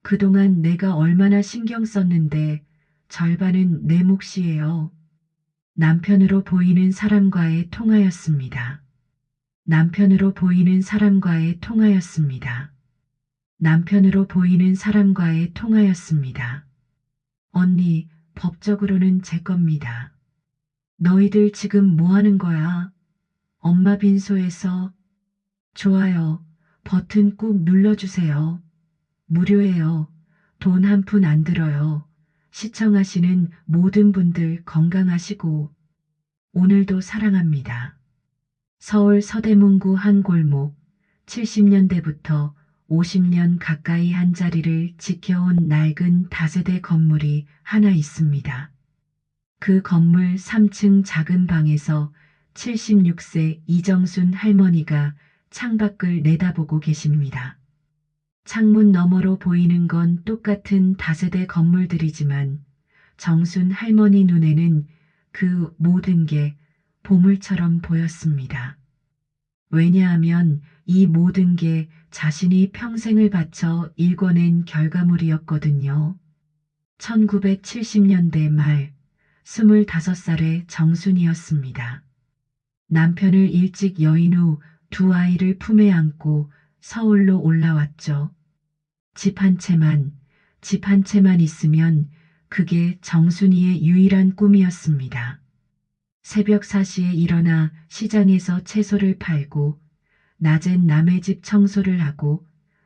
그동안 내가 얼마나 신경 썼는데 절반은 내 몫이에요. 남편으로 보이는 사람과의 통화였습니다. 남편으로 보이는 사람과의 통화였습니다. 남편으로 보이는 사람과의 통화였습니다. 언니, 법적으로는 제 겁니다. 너희들 지금 뭐 하는 거야? 엄마 빈소에서. 좋아요. 버튼 꾹 눌러주세요. 무료예요. 돈 한 푼 안 들어요. 시청하시는 모든 분들 건강하시고 오늘도 사랑합니다. 서울 서대문구 한 골목 70년대부터 50년 가까이 한 자리를 지켜온 낡은 다세대 건물이 하나 있습니다. 그 건물 3층 작은 방에서 76세 이정순 할머니가 창밖을 내다보고 계십니다. 창문 너머로 보이는 건 똑같은 다세대 건물들이지만 정순 할머니 눈에는 그 모든 게 보물처럼 보였습니다. 왜냐하면 이 모든 게 자신이 평생을 바쳐 일궈낸 결과물이었거든요. 1970년대 말 25살의 정순이었습니다. 남편을 일찍 여인 후 두 아이를 품에 안고 서울로 올라왔죠. 집 한 채만 있으면 그게 정순이의 유일한 꿈이었습니다. 새벽 4시에 일어나 시장에서 채소를 팔고 낮엔 남의 집 청소를 하고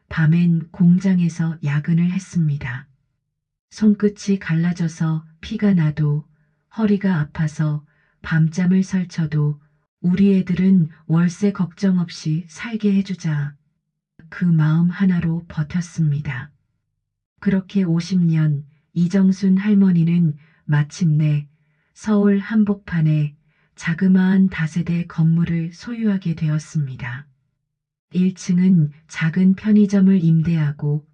밤엔 공장에서 야근을 했습니다. 손끝이 갈라져서 피가 나도 허리가 아파서 밤잠을 설쳐도 우리 애들은 월세 걱정 없이 살게 해주자. 그 마음 하나로 버텼습니다. 그렇게 50년 이정순 할머니는 마침내 서울 한복판에 자그마한 다세대 건물을 소유하게 되었습니다. 1층은 작은 편의점을 임대하고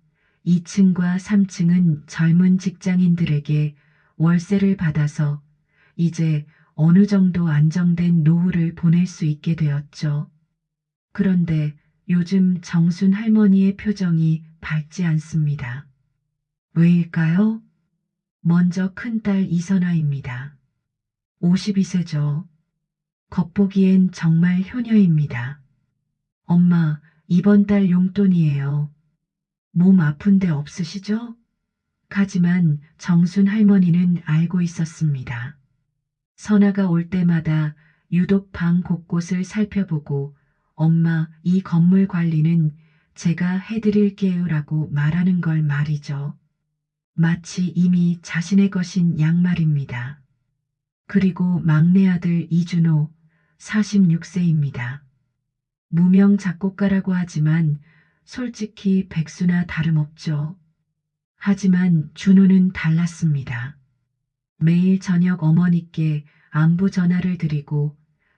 2층과 3층은 젊은 직장인들에게 월세를 받아서 이제 어느 정도 안정된 노후를 보낼 수 있게 되었죠. 그런데 요즘 정순 할머니의 표정이 밝지 않습니다. 왜일까요? 먼저 큰딸 이선아입니다. 52세죠. 겉보기엔 정말 효녀입니다. 엄마, 이번 달 용돈이에요. 몸 아픈 데 없으시죠? 하지만 정순 할머니는 알고 있었습니다. 선아가 올 때마다 유독 방 곳곳을 살펴보고 엄마, 이 건물 관리는 제가 해드릴게요라고 말하는 걸 말이죠. 마치 이미 자신의 것인 양말입니다. 그리고 막내 아들 이준호, 46세입니다. 무명 작곡가라고 하지만 솔직히 백수나 다름없죠. 하지만 준호는 달랐습니다. 매일 저녁 어머니께 안부 전화를 드리고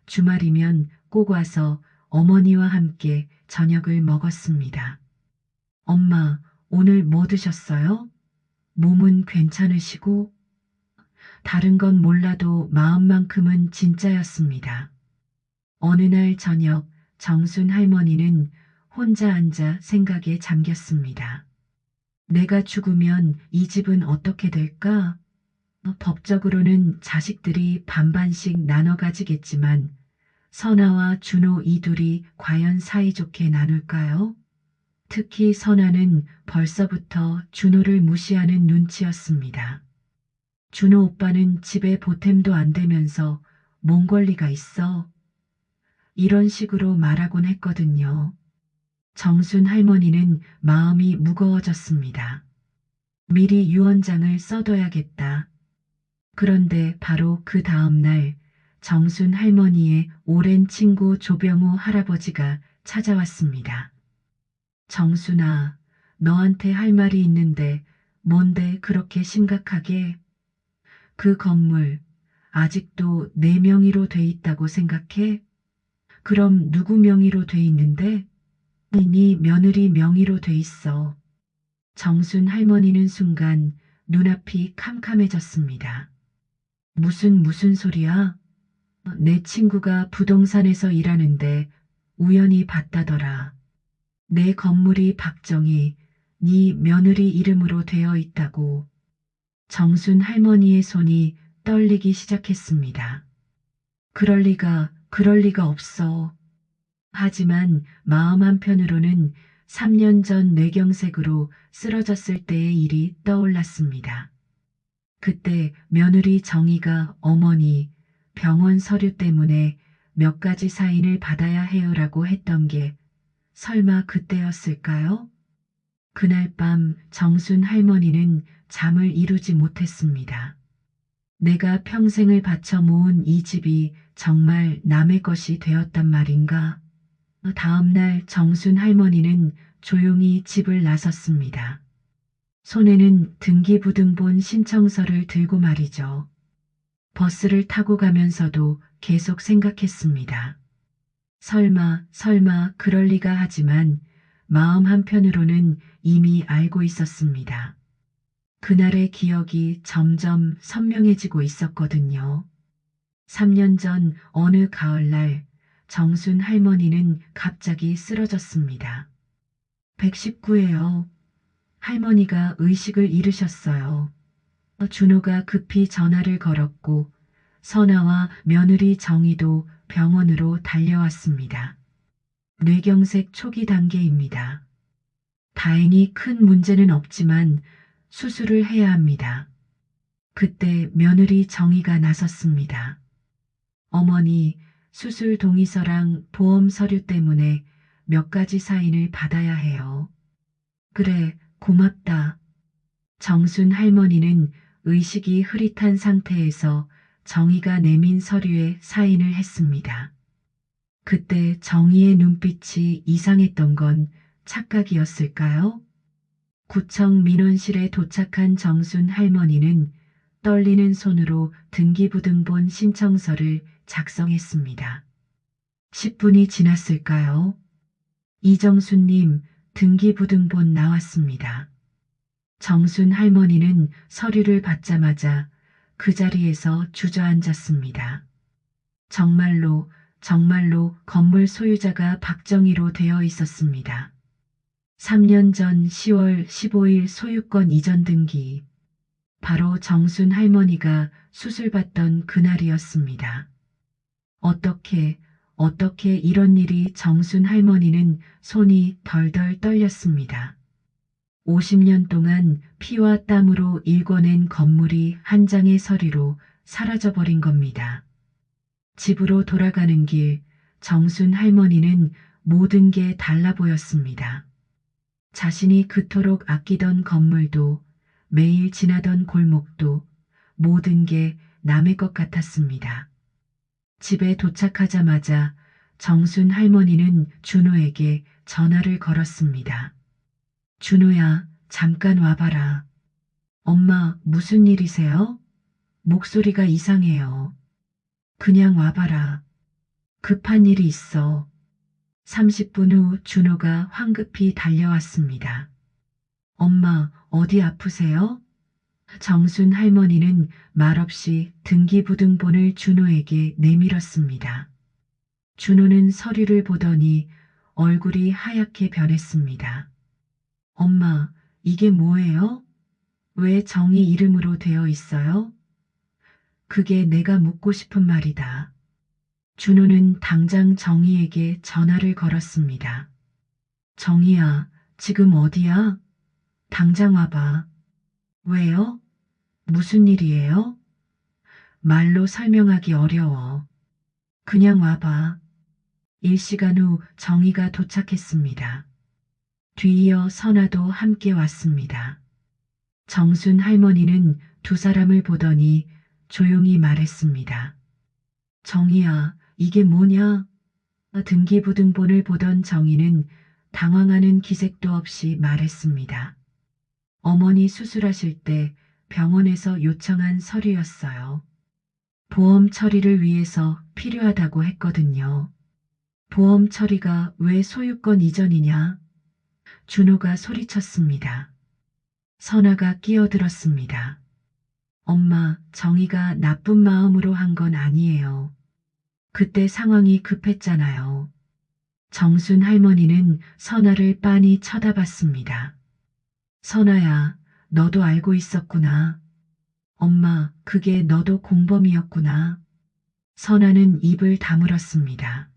주말이면 꼭 와서 어머니와 함께 저녁을 먹었습니다. 엄마, 오늘 뭐 드셨어요? 몸은 괜찮으시고? 다른 건 몰라도 마음만큼은 진짜였습니다. 어느 날 저녁 정순 할머니는 혼자 앉아 생각에 잠겼습니다. 내가 죽으면 이 집은 어떻게 될까? 법적으로는 자식들이 반반씩 나눠 가지겠지만 선아와 준호 이 둘이 과연 사이좋게 나눌까요? 특히 선아는 벌써부터 준호를 무시하는 눈치였습니다. 준호 오빠는 집에 보탬도 안 되면서 뭔 권리가 있어? 이런 식으로 말하곤 했거든요. 정순 할머니는 마음이 무거워졌습니다. 미리 유언장을 써둬야겠다. 그런데 바로 그 다음 날 정순 할머니의 오랜 친구 조병우 할아버지가 찾아왔습니다. 정순아, 너한테 할 말이 있는데 뭔데 그렇게 심각하게? 그 건물 아직도 내 명의로 돼 있다고 생각해? 그럼 누구 명의로 돼 있는데? 네 며느리 명의로 돼 있어. 정순 할머니는 순간 눈앞이 캄캄해졌습니다. 무슨 소리야? 내 친구가 부동산에서 일하는데 우연히 봤다더라. 내 건물이 박정희, 네 며느리 이름으로 되어 있다고. 정순 할머니의 손이 떨리기 시작했습니다. 그럴 리가 없어. 하지만 마음 한편으로는 3년 전 뇌경색으로 쓰러졌을 때의 일이 떠올랐습니다. 그때 며느리 정희가 어머니 병원 서류 때문에 몇 가지 사인을 받아야 해요라고 했던 게 설마 그때였을까요? 그날 밤 정순 할머니는 잠을 이루지 못했습니다. 내가 평생을 바쳐 모은 이 집이 정말 남의 것이 되었단 말인가? 다음 날 정순 할머니는 조용히 집을 나섰습니다. 손에는 등기부등본 신청서를 들고 말이죠. 버스를 타고 가면서도 계속 생각했습니다. 설마 그럴 리가 하지만 마음 한편으로는 이미 알고 있었습니다. 그날의 기억이 점점 선명해지고 있었거든요. 3년 전 어느 가을날 정순 할머니는 갑자기 쓰러졌습니다. 119예요. 할머니가 의식을 잃으셨어요. 준호가 급히 전화를 걸었고 선아와 며느리 정희도 병원으로 달려왔습니다. 뇌경색 초기 단계입니다. 다행히 큰 문제는 없지만 수술을 해야 합니다. 그때 며느리 정희가 나섰습니다. 어머니, 수술 동의서랑 보험 서류 때문에 몇 가지 사인을 받아야 해요. 그래, 고맙다. 정순 할머니는 의식이 흐릿한 상태에서 정희가 내민 서류에 사인을 했습니다. 그때 정희의 눈빛이 이상했던 건 착각이었을까요? 구청 민원실에 도착한 정순 할머니는 떨리는 손으로 등기부등본 신청서를 작성했습니다. 10분이 지났을까요? 이정수님, 등기부등본 나왔습니다. 정순 할머니는 서류를 받자마자 그 자리에서 주저앉았습니다. 정말로 건물 소유자가 박정희로 되어 있었습니다. 3년 전 10월 15일 소유권 이전 등기. 바로 정순 할머니가 수술받던 그날이었습니다. 어떻게 이런 일이 정순 할머니는 손이 덜덜 떨렸습니다. 50년 동안 피와 땀으로 일궈낸 건물이 한 장의 서류로 사라져버린 겁니다. 집으로 돌아가는 길 정순 할머니는 모든 게 달라 보였습니다. 자신이 그토록 아끼던 건물도 매일 지나던 골목도 모든 게 남의 것 같았습니다. 집에 도착하자마자 정순 할머니는 준호에게 전화를 걸었습니다. 준호야, 잠깐 와봐라. 엄마, 무슨 일이세요? 목소리가 이상해요. 그냥 와봐라. 급한 일이 있어. 30분 후 준호가 황급히 달려왔습니다. 엄마, 어디 아프세요? 정순 할머니는 말없이 등기부등본을 준호에게 내밀었습니다. 준호는 서류를 보더니 얼굴이 하얗게 변했습니다. 엄마, 이게 뭐예요? 왜 정희 이름으로 되어 있어요? 그게 내가 묻고 싶은 말이다. 준호는 당장 정희에게 전화를 걸었습니다. 정희야, 지금 어디야? 당장 와봐. 왜요? 무슨 일이에요? 말로 설명하기 어려워. 그냥 와봐. 1시간 후 정희가 도착했습니다. 뒤이어 선아도 함께 왔습니다. 정순 할머니는 두 사람을 보더니 조용히 말했습니다. 정희야, 이게 뭐냐? 등기부등본을 보던 정희는 당황하는 기색도 없이 말했습니다. 어머니 수술하실 때 병원에서 요청한 서류였어요. 보험 처리를 위해서 필요하다고 했거든요. 보험 처리가 왜 소유권 이전이냐? 준호가 소리쳤습니다. 선아가 끼어들었습니다. 엄마, 정희가 나쁜 마음으로 한 건 아니에요. 그때 상황이 급했잖아요. 정순 할머니는 선아를 빤히 쳐다봤습니다. 선아야, 너도 알고 있었구나. 엄마, 그게 너도 공범이었구나. 선아는 입을 다물었습니다.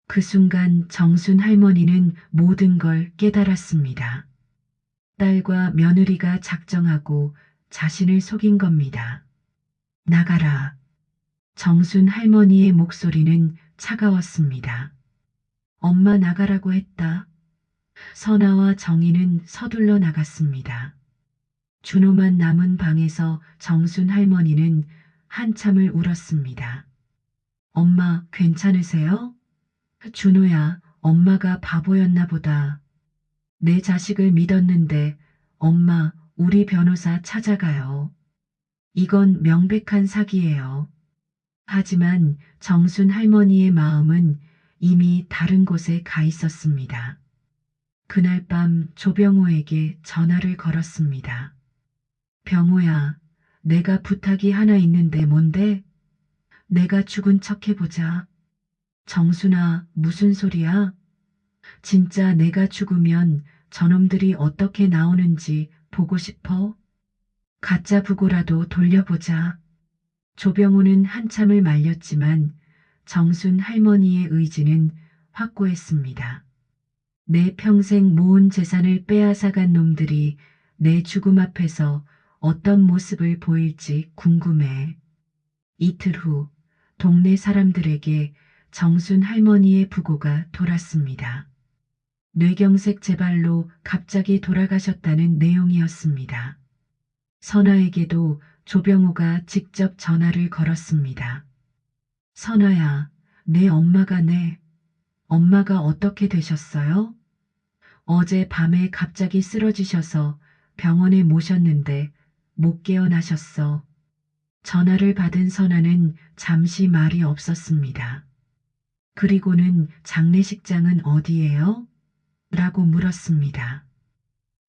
그 순간 정순 할머니는 모든 걸 깨달았습니다. 딸과 며느리가 작정하고 자신을 속인 겁니다. 나가라. 정순 할머니의 목소리는 차가웠습니다. 엄마 나가라고 했다. 선아와 정희는 서둘러 나갔습니다. 준호만 남은 방에서 정순 할머니는 한참을 울었습니다. 엄마, 괜찮으세요? 준호야, 엄마가 바보였나 보다. 내 자식을 믿었는데, 엄마, 우리 변호사 찾아가요. 이건 명백한 사기예요. 하지만 정순 할머니의 마음은 이미 다른 곳에 가 있었습니다. 그날 밤 조병호에게 전화를 걸었습니다. 병호야, 내가 부탁이 하나 있는데 뭔데? 내가 죽은 척 해보자. 정순아, 무슨 소리야? 진짜 내가 죽으면 저놈들이 어떻게 나오는지 보고 싶어? 가짜 부고라도 돌려보자. 조병호는 한참을 말렸지만 정순 할머니의 의지는 확고했습니다. 내 평생 모은 재산을 빼앗아간 놈들이 내 죽음 앞에서 어떤 모습을 보일지 궁금해. 이틀 후 동네 사람들에게 정순 할머니의 부고가 돌았습니다. 뇌경색 재발로 갑자기 돌아가셨다는 내용이었습니다. 선아에게도 조병호가 직접 전화를 걸었습니다. 선아야, 내 엄마가 어떻게 되셨어요? 어제 밤에 갑자기 쓰러지셔서 병원에 모셨는데 못 깨어나셨어. 전화를 받은 선아는 잠시 말이 없었습니다. 그리고는 장례식장은 어디예요? 라고 물었습니다.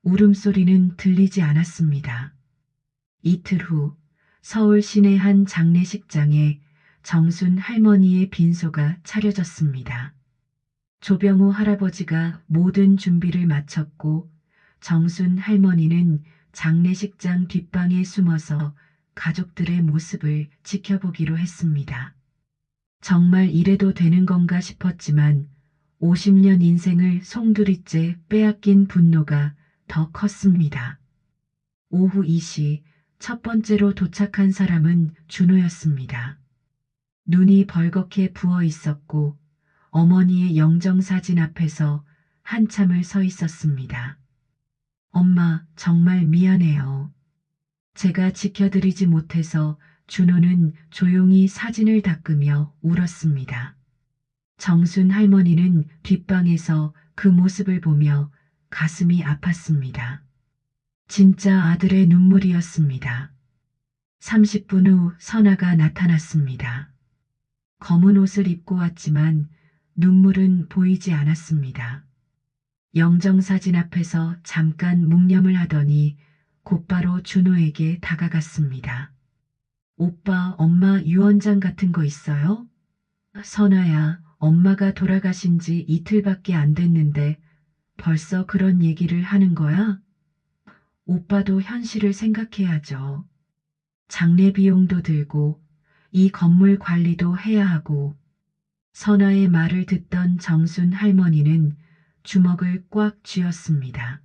울음소리는 들리지 않았습니다. 이틀 후 서울 시내 한 장례식장에 정순 할머니의 빈소가 차려졌습니다. 조병호 할아버지가 모든 준비를 마쳤고 정순 할머니는 장례식장 뒷방에 숨어서 가족들의 모습을 지켜보기로 했습니다. 정말 이래도 되는 건가 싶었지만 50년 인생을 송두리째 빼앗긴 분노가 더 컸습니다. 오후 2시 첫 번째로 도착한 사람은 준호였습니다. 눈이 벌겋게 부어 있었고 어머니의 영정사진 앞에서 한참을 서 있었습니다. 엄마, 정말 미안해요. 제가 지켜드리지 못해서 준호는 조용히 사진을 닦으며 울었습니다. 정순 할머니는 뒷방에서 그 모습을 보며 가슴이 아팠습니다. 진짜 아들의 눈물이었습니다. 30분 후 선아가 나타났습니다. 검은 옷을 입고 왔지만 눈물은 보이지 않았습니다. 영정사진 앞에서 잠깐 묵념을 하더니 곧바로 준호에게 다가갔습니다. 오빠, 엄마 유언장 같은 거 있어요? 선아야, 엄마가 돌아가신 지 이틀밖에 안 됐는데 벌써 그런 얘기를 하는 거야? 오빠도 현실을 생각해야죠. 장례 비용도 들고 이 건물 관리도 해야 하고. 선아의 말을 듣던 정순 할머니는 주먹을 꽉 쥐었습니다.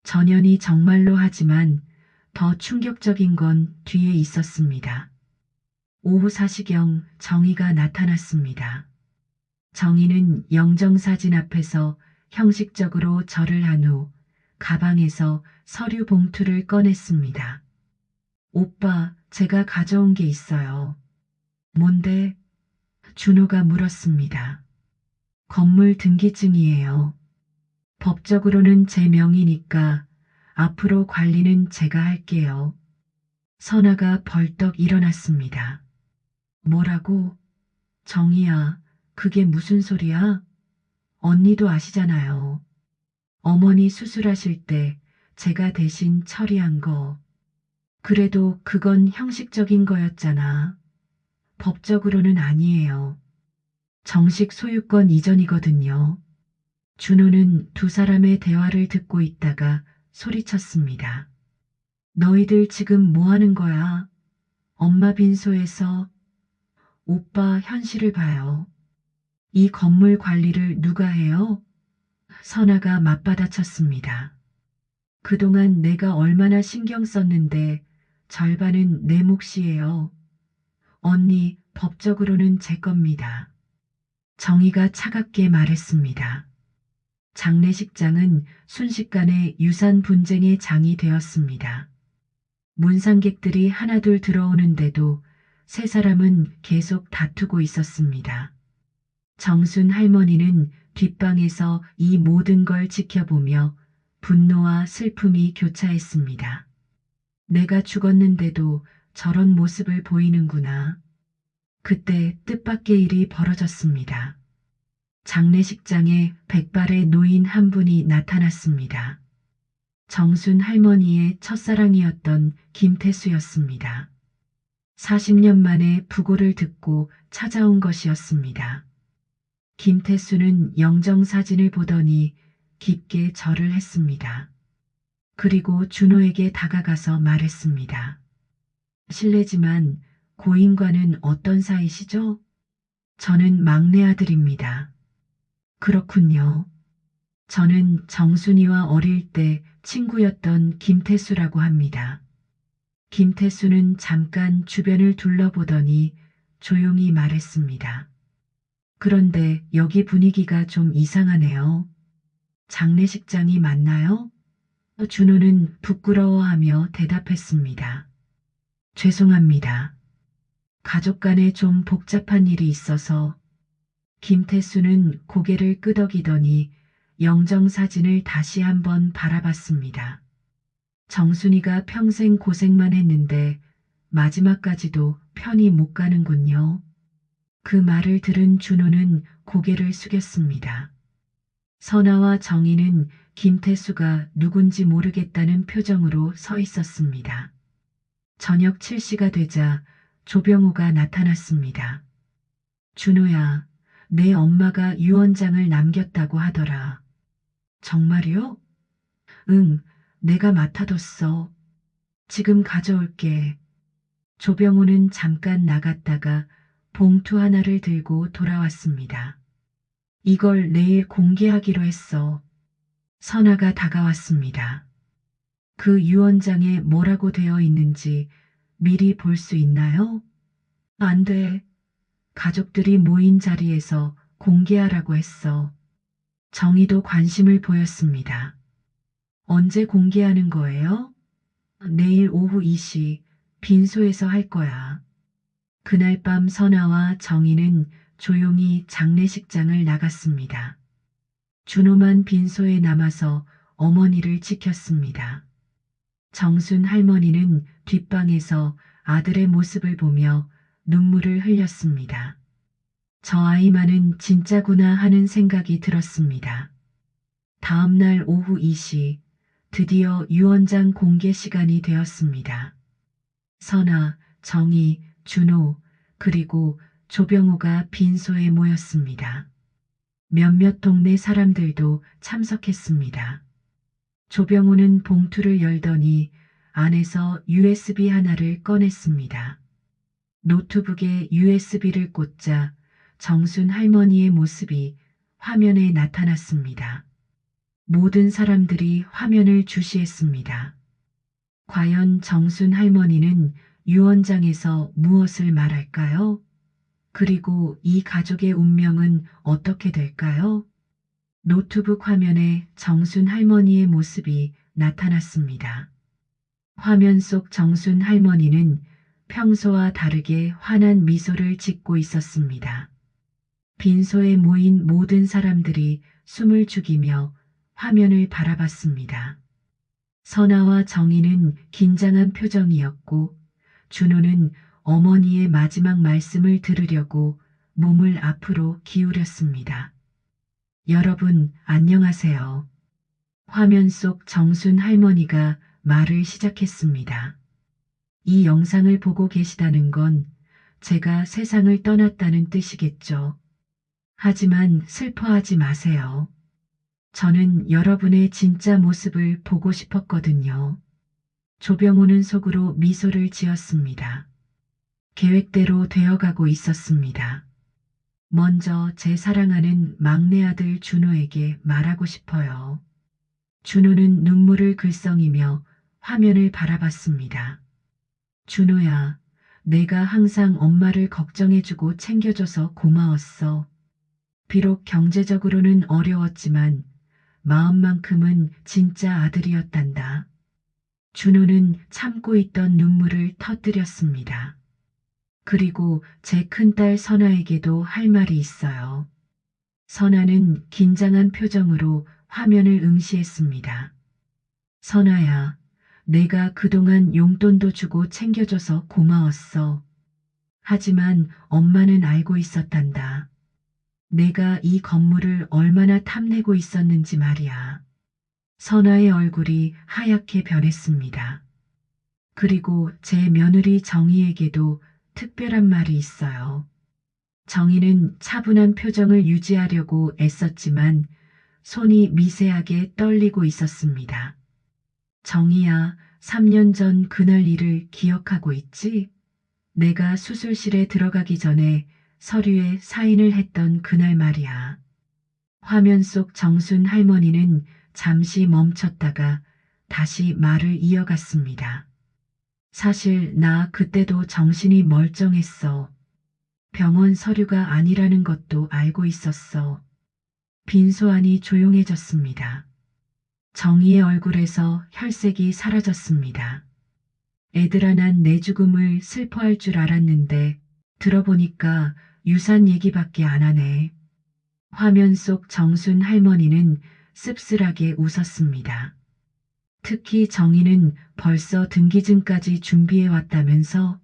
전현이 정말로 하지만 더 충격적인 건 뒤에 있었습니다. 오후 4시경 정희가 나타났습니다. 정희는 영정사진 앞에서 형식적으로 절을 한 후 가방에서 서류 봉투를 꺼냈습니다. 오빠, 제가 가져온 게 있어요. 뭔데? 준호가 물었습니다. 건물 등기증이에요. 법적으로는 제 명의니까 앞으로 관리는 제가 할게요. 선아가 벌떡 일어났습니다. 뭐라고? 정희야, 그게 무슨 소리야? 언니도 아시잖아요. 어머니 수술하실 때 제가 대신 처리한 거. 그래도 그건 형식적인 거였잖아. 법적으로는 아니에요. 정식 소유권 이전이거든요. 준호는 두 사람의 대화를 듣고 있다가 소리쳤습니다. 너희들 지금 뭐 하는 거야? 엄마 빈소에서 오빠 현실을 봐요. 이 건물 관리를 누가 해요? 선아가 맞받아쳤습니다. 그동안 내가 얼마나 신경 썼는데 절반은 내 몫이에요. 언니, 법적으로는 제 겁니다. 정희가 차갑게 말했습니다. 장례식장은 순식간에 유산 분쟁의 장이 되었습니다. 문상객들이 하나둘 들어오는데도 세 사람은 계속 다투고 있었습니다. 정순 할머니는 뒷방에서 이 모든 걸 지켜보며 분노와 슬픔이 교차했습니다. 내가 죽었는데도 저런 모습을 보이는구나. 그때 뜻밖의 일이 벌어졌습니다. 장례식장에 백발의 노인 한 분이 나타났습니다. 정순 할머니의 첫사랑이었던 김태수였습니다. 40년 만에 부고를 듣고 찾아온 것이었습니다. 김태수는 영정사진을 보더니 깊게 절을 했습니다. 그리고 준호에게 다가가서 말했습니다. 실례지만 고인과는 어떤 사이시죠? 저는 막내 아들입니다. 그렇군요. 저는 정순이와 어릴 때 친구였던 김태수라고 합니다. 김태수는 잠깐 주변을 둘러보더니 조용히 말했습니다. 그런데 여기 분위기가 좀 이상하네요. 장례식장이 맞나요? 준호는 부끄러워하며 대답했습니다. 죄송합니다. 가족 간에 좀 복잡한 일이 있어서. 김태수는 고개를 끄덕이더니 영정사진을 다시 한번 바라봤습니다. 정순이가 평생 고생만 했는데 마지막까지도 편히 못 가는군요. 그 말을 들은 준호는 고개를 숙였습니다. 선아와 정희는 김태수가 누군지 모르겠다는 표정으로 서 있었습니다. 저녁 7시가 되자 조병호가 나타났습니다. 준호야, 내 엄마가 유언장을 남겼다고 하더라. 정말요? 응, 내가 맡아뒀어. 지금 가져올게. 조병호는 잠깐 나갔다가 봉투 하나를 들고 돌아왔습니다. 이걸 내일 공개하기로 했어. 선아가 다가왔습니다. 그 유언장에 뭐라고 되어 있는지 미리 볼 수 있나요? 안 돼. 가족들이 모인 자리에서 공개하라고 했어. 정희도 관심을 보였습니다. 언제 공개하는 거예요? 내일 오후 2시 빈소에서 할 거야. 그날 밤 선아와 정희는 조용히 장례식장을 나갔습니다. 준호만 빈소에 남아서 어머니를 지켰습니다. 정순 할머니는 뒷방에서 아들의 모습을 보며 눈물을 흘렸습니다. 저 아이만은 진짜구나 하는 생각이 들었습니다. 다음 날 오후 2시 드디어 유언장 공개 시간이 되었습니다. 선아, 정희, 준호, 그리고 조병호가 빈소에 모였습니다. 몇몇 동네 사람들도 참석했습니다. 조병호는 봉투를 열더니 안에서 USB 하나를 꺼냈습니다. 노트북에 USB를 꽂자 정순 할머니의 모습이 화면에 나타났습니다. 모든 사람들이 화면을 주시했습니다. 과연 정순 할머니는 유언장에서 무엇을 말할까요? 그리고 이 가족의 운명은 어떻게 될까요? 노트북 화면에 정순 할머니의 모습이 나타났습니다. 화면 속 정순 할머니는 평소와 다르게 환한 미소를 짓고 있었습니다. 빈소에 모인 모든 사람들이 숨을 죽이며 화면을 바라봤습니다. 선아와 정희는 긴장한 표정이었고 준호는 어머니의 마지막 말씀을 들으려고 몸을 앞으로 기울였습니다. 여러분, 안녕하세요. 화면 속 정순 할머니가 말을 시작했습니다. 이 영상을 보고 계시다는 건 제가 세상을 떠났다는 뜻이겠죠. 하지만 슬퍼하지 마세요. 저는 여러분의 진짜 모습을 보고 싶었거든요. 조병호는 속으로 미소를 지었습니다. 계획대로 되어가고 있었습니다. 먼저 제 사랑하는 막내 아들 준호에게 말하고 싶어요. 준호는 눈물을 글썽이며 화면을 바라봤습니다. 준호야, 내가 항상 엄마를 걱정해주고 챙겨줘서 고마웠어. 비록 경제적으로는 어려웠지만 마음만큼은 진짜 아들이었단다. 준호는 참고 있던 눈물을 터뜨렸습니다. 그리고 제 큰딸 선아에게도 할 말이 있어요. 선아는 긴장한 표정으로 화면을 응시했습니다. 선아야, 내가 그동안 용돈도 주고 챙겨줘서 고마웠어. 하지만 엄마는 알고 있었단다. 내가 이 건물을 얼마나 탐내고 있었는지 말이야. 선아의 얼굴이 하얗게 변했습니다. 그리고 제 며느리 정희에게도 특별한 말이 있어요. 정희는 차분한 표정을 유지하려고 애썼지만 손이 미세하게 떨리고 있었습니다. 정희야, 3년 전 그날 일을 기억하고 있지? 내가 수술실에 들어가기 전에 서류에 사인을 했던 그날 말이야. 화면 속 정순 할머니는 잠시 멈췄다가 다시 말을 이어갔습니다. 사실 나 그때도 정신이 멀쩡했어. 병원 서류가 아니라는 것도 알고 있었어. 빈소안이 조용해졌습니다. 정희의 얼굴에서 혈색이 사라졌습니다. 애들아 난 내 죽음을 슬퍼할 줄 알았는데 들어보니까 유산 얘기밖에 안 하네. 화면 속 정순 할머니는 씁쓸하게 웃었습니다. 특히 정희는 벌써 등기증까지 준비해 왔다면서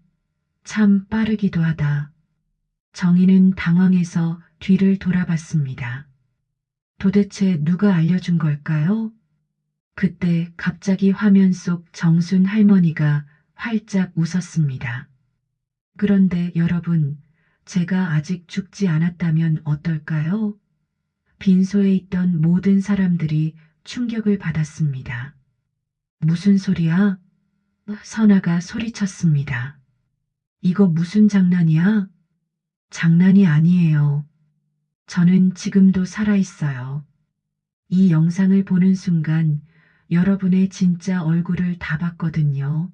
참 빠르기도 하다. 정희는 당황해서 뒤를 돌아봤습니다. 도대체 누가 알려준 걸까요? 그때 갑자기 화면 속 정순 할머니가 활짝 웃었습니다. 그런데 여러분, 제가 아직 죽지 않았다면 어떨까요? 빈소에 있던 모든 사람들이 충격을 받았습니다. 무슨 소리야? 선아가 소리쳤습니다. 이거 무슨 장난이야? 장난이 아니에요. 저는 지금도 살아있어요. 이 영상을 보는 순간 여러분의 진짜 얼굴을 다 봤거든요.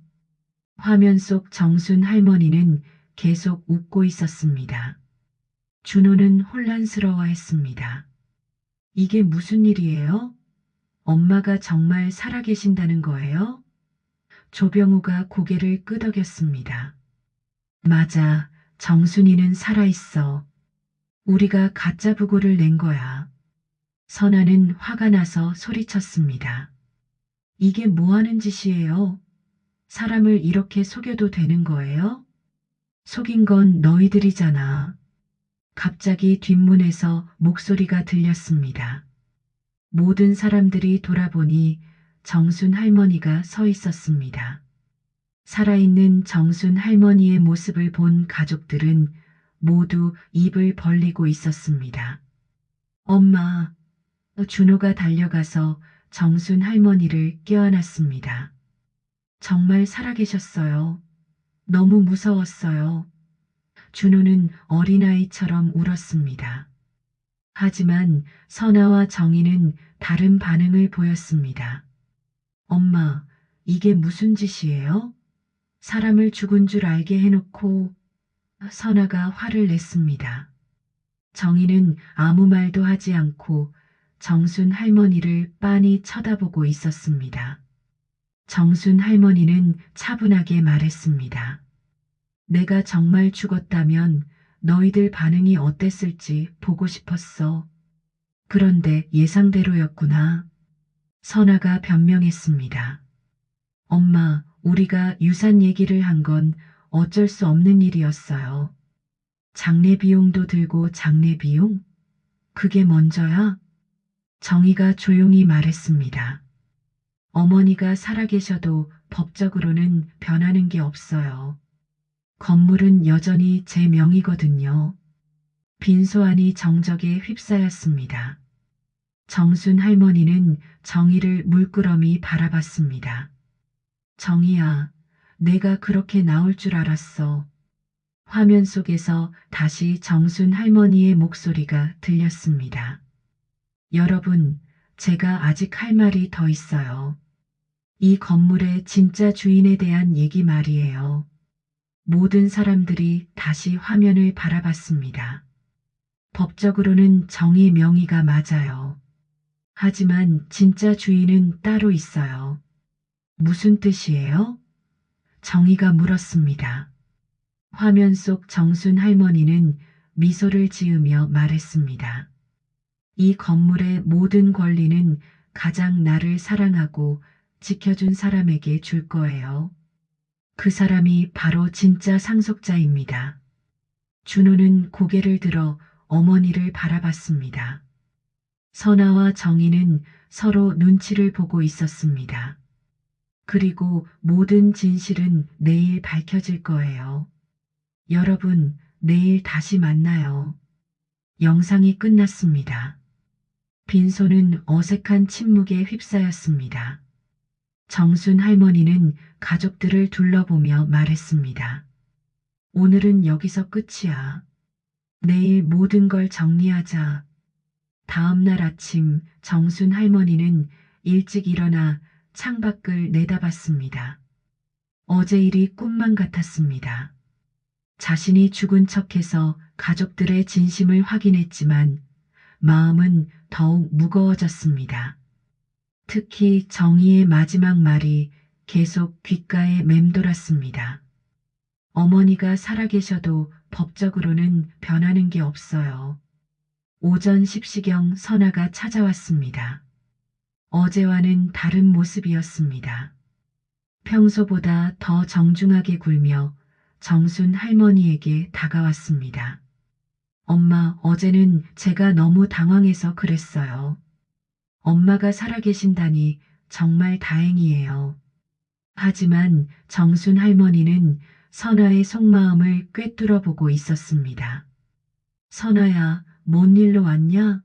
화면 속 정순 할머니는 계속 웃고 있었습니다. 준호는 혼란스러워했습니다. 이게 무슨 일이에요? 엄마가 정말 살아계신다는 거예요? 조병우가 고개를 끄덕였습니다. 맞아, 정순이는 살아있어. 우리가 가짜 부고를 낸 거야. 선아는 화가 나서 소리쳤습니다. 이게 뭐 하는 짓이에요? 사람을 이렇게 속여도 되는 거예요? 속인 건 너희들이잖아. 갑자기 뒷문에서 목소리가 들렸습니다. 모든 사람들이 돌아보니 정순 할머니가 서 있었습니다. 살아있는 정순 할머니의 모습을 본 가족들은 모두 입을 벌리고 있었습니다. 엄마, 준호가 달려가서 정순 할머니를 껴안았습니다. 정말 살아계셨어요. 너무 무서웠어요. 준호는 어린아이처럼 울었습니다. 하지만 선아와 정희는 다른 반응을 보였습니다. 엄마, 이게 무슨 짓이에요? 사람을 죽은 줄 알게 해놓고 선아가 화를 냈습니다. 정희는 아무 말도 하지 않고 정순 할머니를 빤히 쳐다보고 있었습니다. 정순 할머니는 차분하게 말했습니다. 내가 정말 죽었다면 너희들 반응이 어땠을지 보고 싶었어. 그런데 예상대로였구나. 선아가 변명했습니다. 엄마, 우리가 유산 얘기를 한 건 어쩔 수 없는 일이었어요. 장례 비용도 들고 장례 비용? 그게 먼저야? 정희가 조용히 말했습니다. 어머니가 살아계셔도 법적으로는 변하는 게 없어요. 건물은 여전히 제 명의거든요. 빈소안이 정적에 휩싸였습니다. 정순 할머니는 정희를 물끄러미 바라봤습니다. 정희야, 내가 그렇게 나올 줄 알았어. 화면 속에서 다시 정순 할머니의 목소리가 들렸습니다. 여러분, 제가 아직 할 말이 더 있어요. 이 건물의 진짜 주인에 대한 얘기 말이에요. 모든 사람들이 다시 화면을 바라봤습니다. 법적으로는 정의 명의가 맞아요. 하지만 진짜 주인은 따로 있어요. 무슨 뜻이에요? 정의가 물었습니다. 화면 속 정순 할머니는 미소를 지으며 말했습니다. 이 건물의 모든 권리는 가장 나를 사랑하고 지켜준 사람에게 줄 거예요. 그 사람이 바로 진짜 상속자입니다. 준호는 고개를 들어 어머니를 바라봤습니다. 선아와 정희는 서로 눈치를 보고 있었습니다. 그리고 모든 진실은 내일 밝혀질 거예요. 여러분, 내일 다시 만나요. 영상이 끝났습니다. 빈소는 어색한 침묵에 휩싸였습니다. 정순 할머니는 가족들을 둘러보며 말했습니다. 오늘은 여기서 끝이야. 내일 모든 걸 정리하자. 다음 날 아침 정순 할머니는 일찍 일어나 창밖을 내다봤습니다. 어제 일이 꿈만 같았습니다. 자신이 죽은 척해서 가족들의 진심을 확인했지만 마음은 더욱 무거워졌습니다. 특히 정희의 마지막 말이 계속 귓가에 맴돌았습니다. 어머니가 살아계셔도 법적으로는 변하는 게 없어요. 오전 10시경 선아가 찾아왔습니다. 어제와는 다른 모습이었습니다. 평소보다 더 정중하게 굴며 정순 할머니에게 다가왔습니다. 엄마, 어제는 제가 너무 당황해서 그랬어요. 엄마가 살아계신다니 정말 다행이에요. 하지만 정순 할머니는 선아의 속마음을 꿰뚫어 보고 있었습니다. 선아야, 뭔 일로 왔냐?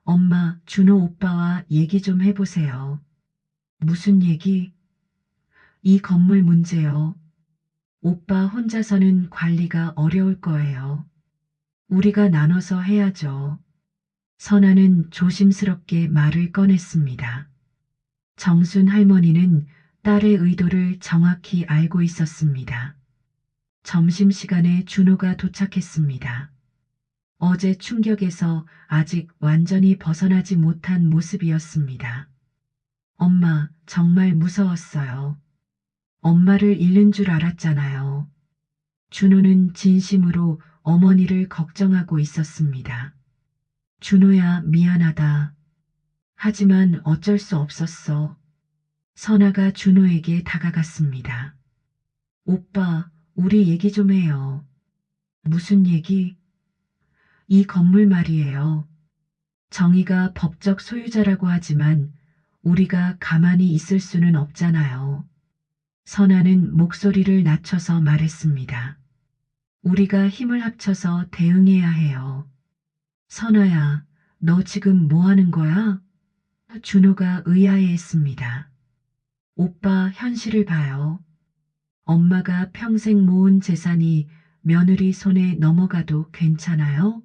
엄마, 준호 오빠와 얘기 좀 해보세요. 무슨 얘기? 이 건물 문제요. 오빠 혼자서는 관리가 어려울 거예요. 우리가 나눠서 해야죠. 선아는 조심스럽게 말을 꺼냈습니다. 정순 할머니는 딸의 의도를 정확히 알고 있었습니다. 점심시간에 준호가 도착했습니다. 어제 충격에서 아직 완전히 벗어나지 못한 모습이었습니다. 엄마, 정말 무서웠어요. 엄마를 잃는 줄 알았잖아요. 준호는 진심으로 어머니를 걱정하고 있었습니다. 준호야, 미안하다. 하지만 어쩔 수 없었어. 선아가 준호에게 다가갔습니다. 오빠, 우리 얘기 좀 해요. 무슨 얘기? 이 건물 말이에요. 정의가 법적 소유자라고 하지만 우리가 가만히 있을 수는 없잖아요. 선아는 목소리를 낮춰서 말했습니다. 우리가 힘을 합쳐서 대응해야 해요. 선아야, 너 지금 뭐 하는 거야? 준호가 의아해했습니다. 오빠, 현실을 봐요. 엄마가 평생 모은 재산이 며느리 손에 넘어가도 괜찮아요?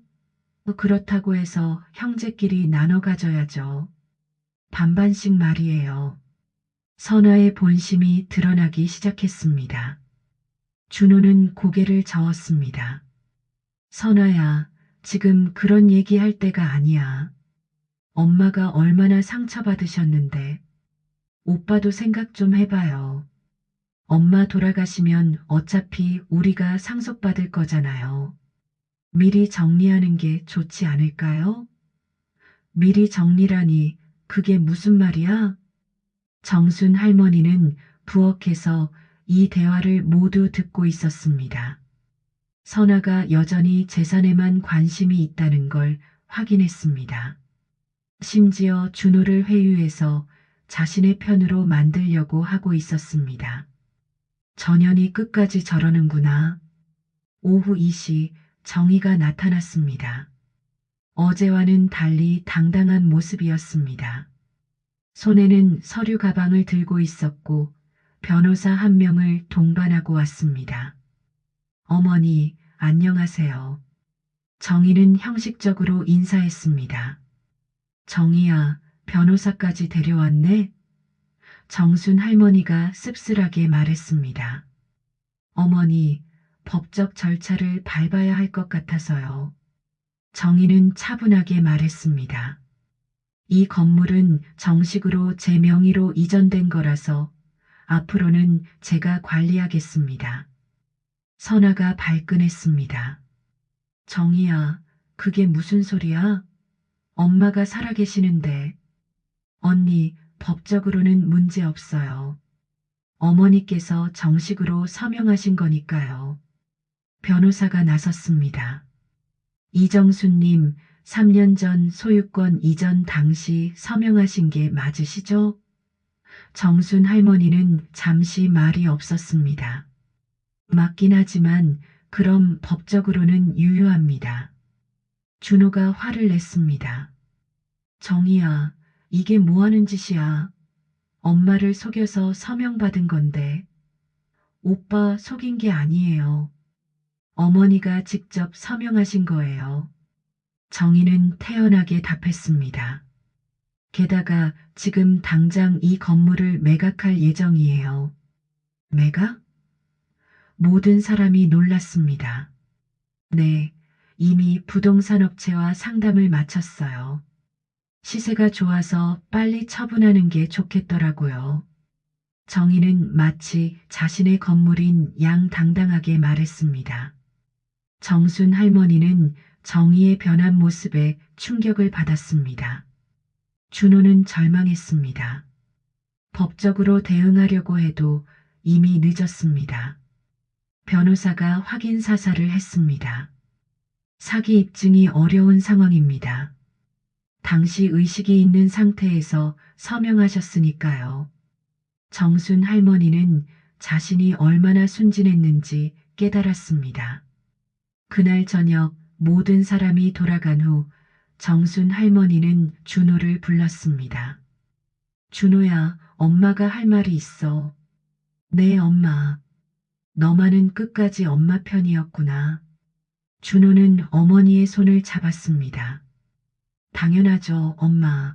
그렇다고 해서 형제끼리 나눠 가져야죠. 반반씩 말이에요. 선아의 본심이 드러나기 시작했습니다. 준호는 고개를 저었습니다. 선아야, 지금 그런 얘기할 때가 아니야. 엄마가 얼마나 상처받으셨는데. 오빠도 생각 좀 해봐요. 엄마 돌아가시면 어차피 우리가 상속받을 거잖아요. 미리 정리하는 게 좋지 않을까요? 미리 정리라니 그게 무슨 말이야? 정순 할머니는 부엌에서 이 대화를 모두 듣고 있었습니다. 선아가 여전히 재산에만 관심이 있다는 걸 확인했습니다. 심지어 준호를 회유해서 자신의 편으로 만들려고 하고 있었습니다. 전현이 끝까지 저러는구나. 오후 2시 정희가 나타났습니다. 어제와는 달리 당당한 모습이었습니다. 손에는 서류 가방을 들고 있었고 변호사 한 명을 동반하고 왔습니다. 어머니, 안녕하세요. 정희는 형식적으로 인사했습니다. 정희야, 변호사까지 데려왔네? 정순 할머니가 씁쓸하게 말했습니다. 어머니, 법적 절차를 밟아야 할 것 같아서요. 정희는 차분하게 말했습니다. 이 건물은 정식으로 제 명의로 이전된 거라서 앞으로는 제가 관리하겠습니다. 선아가 발끈했습니다. 정희야, 그게 무슨 소리야? 엄마가 살아계시는데. 언니, 법적으로는 문제 없어요. 어머니께서 정식으로 서명하신 거니까요. 변호사가 나섰습니다. 이정수님, 3년 전 소유권 이전 당시 서명하신 게 맞으시죠? 정순 할머니는 잠시 말이 없었습니다. 맞긴 하지만 그럼 법적으로는 유효합니다. 준호가 화를 냈습니다. 정희야, 이게 뭐 하는 짓이야? 엄마를 속여서 서명받은 건데. 오빠 속인 게 아니에요. 어머니가 직접 서명하신 거예요. 정희는 태연하게 답했습니다. 게다가 지금 당장 이 건물을 매각할 예정이에요. 매각? 모든 사람이 놀랐습니다. 네, 이미 부동산 업체와 상담을 마쳤어요. 시세가 좋아서 빨리 처분하는 게 좋겠더라고요. 정희는 마치 자신의 건물인 양당당하게 말했습니다. 정순 할머니는 정희의 변한 모습에 충격을 받았습니다. 준호는 절망했습니다. 법적으로 대응하려고 해도 이미 늦었습니다. 변호사가 확인 사살을 했습니다. 사기 입증이 어려운 상황입니다. 당시 의식이 있는 상태에서 서명하셨으니까요. 정순 할머니는 자신이 얼마나 순진했는지 깨달았습니다. 그날 저녁 모든 사람이 돌아간 후 정순 할머니는 준호를 불렀습니다. 준호야, 엄마가 할 말이 있어. 네, 엄마. 너만은 끝까지 엄마 편이었구나. 준호는 어머니의 손을 잡았습니다. 당연하죠, 엄마.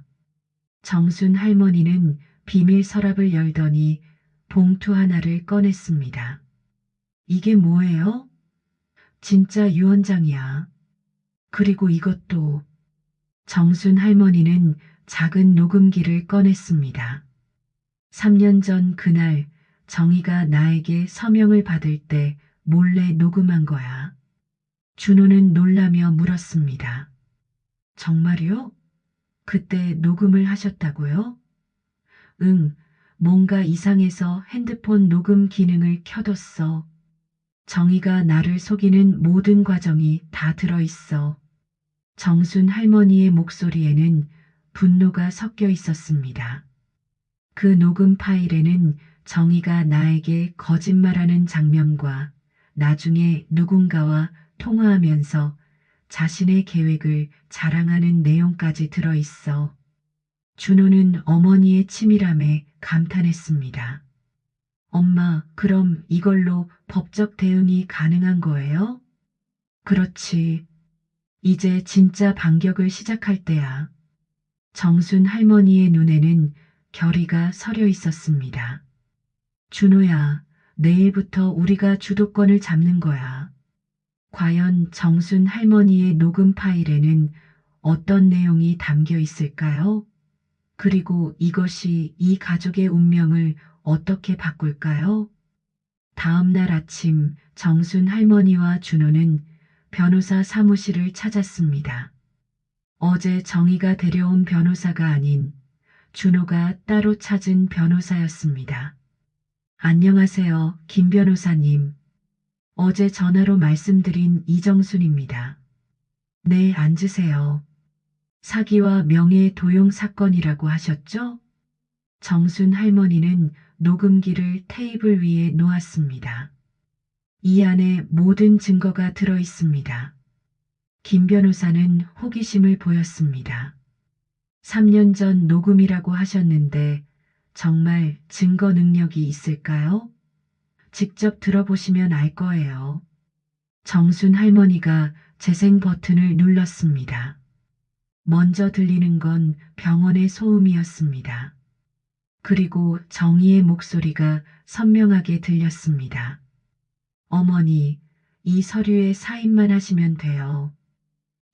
정순 할머니는 비밀 서랍을 열더니 봉투 하나를 꺼냈습니다. 이게 뭐예요? 진짜 유언장이야. 그리고 이것도. 정순 할머니는 작은 녹음기를 꺼냈습니다. 3년 전 그날 정희가 나에게 서명을 받을 때 몰래 녹음한 거야. 준호는 놀라며 물었습니다. 정말요? 그때 녹음을 하셨다고요? 응, 뭔가 이상해서 핸드폰 녹음 기능을 켜뒀어. 정희가 나를 속이는 모든 과정이 다 들어있어. 정순 할머니의 목소리에는 분노가 섞여 있었습니다. 그 녹음 파일에는 정희가 나에게 거짓말하는 장면과 나중에 누군가와 통화하면서 자신의 계획을 자랑하는 내용까지 들어있어. 준호는 어머니의 치밀함에 감탄했습니다. 엄마, 그럼 이걸로 법적 대응이 가능한 거예요? 그렇지. 이제 진짜 반격을 시작할 때야. 정순 할머니의 눈에는 결의가 서려 있었습니다. 준호야, 내일부터 우리가 주도권을 잡는 거야. 과연 정순 할머니의 녹음 파일에는 어떤 내용이 담겨 있을까요? 그리고 이것이 이 가족의 운명을 어떻게 바꿀까요? 다음 날 아침 정순 할머니와 준호는 변호사 사무실을 찾았습니다. 어제 정희가 데려온 변호사가 아닌 준호가 따로 찾은 변호사였습니다. 안녕하세요, 김 변호사님. 어제 전화로 말씀드린 이정순입니다. 네, 앉으세요. 사기와 명예도용 사건이라고 하셨죠? 정순 할머니는 녹음기를 테이블 위에 놓았습니다. 이 안에 모든 증거가 들어 있습니다. 김 변호사는 호기심을 보였습니다. 3년 전 녹음이라고 하셨는데 정말 증거 능력이 있을까요? 직접 들어보시면 알 거예요. 정순 할머니가 재생 버튼을 눌렀습니다. 먼저 들리는 건 병원의 소음이었습니다. 그리고 정희의 목소리가 선명하게 들렸습니다. 어머니, 이 서류에 사인만 하시면 돼요.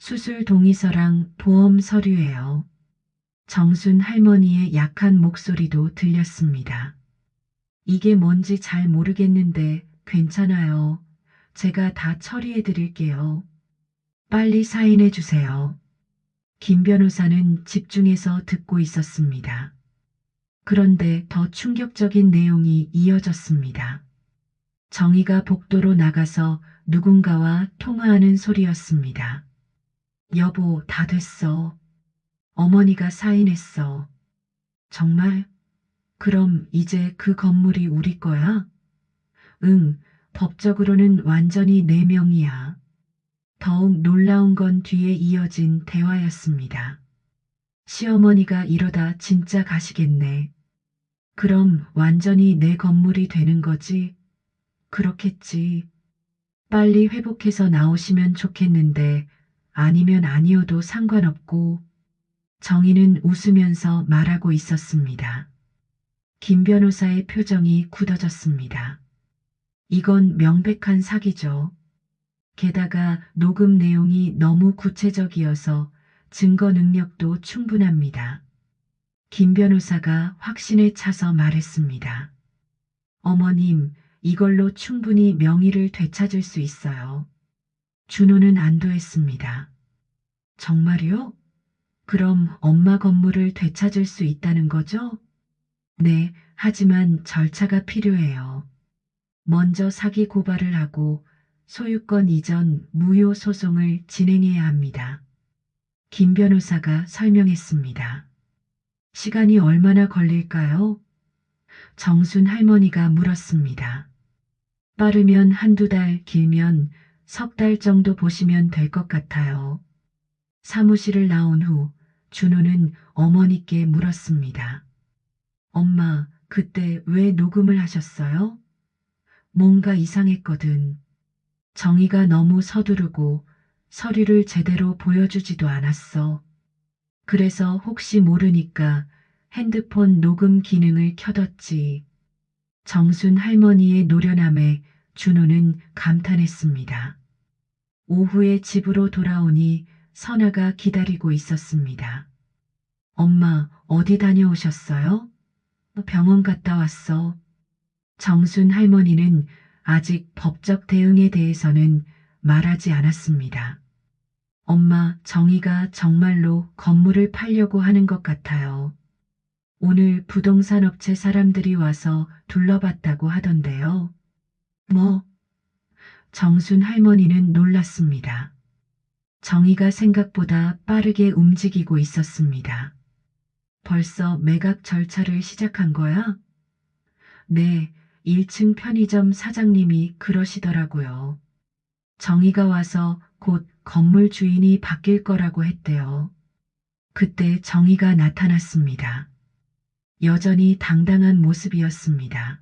수술 동의서랑 보험 서류예요. 정순 할머니의 약한 목소리도 들렸습니다. 이게 뭔지 잘 모르겠는데 괜찮아요. 제가 다 처리해 드릴게요. 빨리 사인해 주세요. 김 변호사는 집중해서 듣고 있었습니다. 그런데 더 충격적인 내용이 이어졌습니다. 정희가 복도로 나가서 누군가와 통화하는 소리였습니다. 여보, 다 됐어. 어머니가 사인했어. 정말? 그럼 이제 그 건물이 우리 거야? 응, 법적으로는 완전히 내 명이야. 더욱 놀라운 건 뒤에 이어진 대화였습니다. 시어머니가 이러다 진짜 가시겠네. 그럼 완전히 내 건물이 되는 거지? 그렇겠지. 빨리 회복해서 나오시면 좋겠는데 아니면 아니어도 상관없고. 정희는 웃으면서 말하고 있었습니다. 김 변호사의 표정이 굳어졌습니다. 이건 명백한 사기죠. 게다가 녹음 내용이 너무 구체적이어서 증거 능력도 충분합니다. 김 변호사가 확신에 차서 말했습니다. 어머님, 이걸로 충분히 명의를 되찾을 수 있어요. 준호는 안도했습니다. 정말요? 그럼 엄마 건물을 되찾을 수 있다는 거죠? 네, 하지만 절차가 필요해요. 먼저 사기 고발을 하고 소유권 이전 무효 소송을 진행해야 합니다. 김 변호사가 설명했습니다. 시간이 얼마나 걸릴까요? 정순 할머니가 물었습니다. 빠르면 한두 달, 길면 석 달 정도 보시면 될 것 같아요. 사무실을 나온 후 준호는 어머니께 물었습니다. 엄마, 그때 왜 녹음을 하셨어요? 뭔가 이상했거든. 정희가 너무 서두르고 서류를 제대로 보여주지도 않았어. 그래서 혹시 모르니까 핸드폰 녹음 기능을 켜뒀지. 정순 할머니의 노련함에 준호는 감탄했습니다. 오후에 집으로 돌아오니 선아가 기다리고 있었습니다. 엄마, 어디 다녀오셨어요? 병원 갔다 왔어. 정순 할머니는 아직 법적 대응에 대해서는 말하지 않았습니다. 엄마, 정희가 정말로 건물을 팔려고 하는 것 같아요. 오늘 부동산 업체 사람들이 와서 둘러봤다고 하던데요. 뭐? 정순 할머니는 놀랐습니다. 정희가 생각보다 빠르게 움직이고 있었습니다. 벌써 매각 절차를 시작한 거야? 네, 1층 편의점 사장님이 그러시더라고요. 정희가 와서 곧 건물 주인이 바뀔 거라고 했대요. 그때 정희가 나타났습니다. 여전히 당당한 모습이었습니다.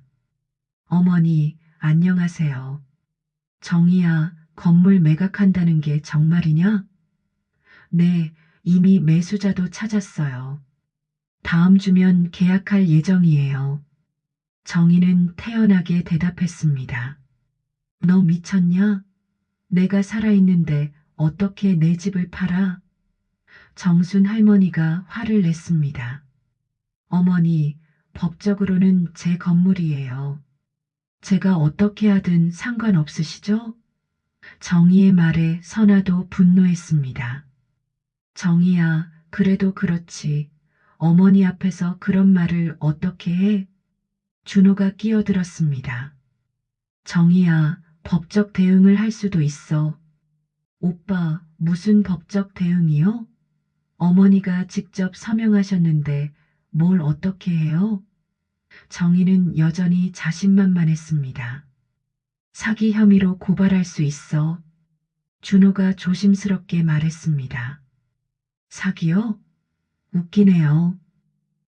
어머니, 안녕하세요. 정희야, 건물 매각한다는 게 정말이냐? 네, 이미 매수자도 찾았어요. 다음 주면 계약할 예정이에요. 정희는 태연하게 대답했습니다. 너 미쳤냐? 내가 살아있는데 어떻게 내 집을 팔아? 정순 할머니가 화를 냈습니다. 어머니, 법적으로는 제 건물이에요. 제가 어떻게 하든 상관없으시죠? 정희의 말에 선아도 분노했습니다. 정희야, 그래도 그렇지. 어머니 앞에서 그런 말을 어떻게 해? 준호가 끼어들었습니다. 정희야, 법적 대응을 할 수도 있어. 오빠, 무슨 법적 대응이요? 어머니가 직접 서명하셨는데 뭘 어떻게 해요? 정희는 여전히 자신만만했습니다. 사기 혐의로 고발할 수 있어. 준호가 조심스럽게 말했습니다. 사기요? 웃기네요.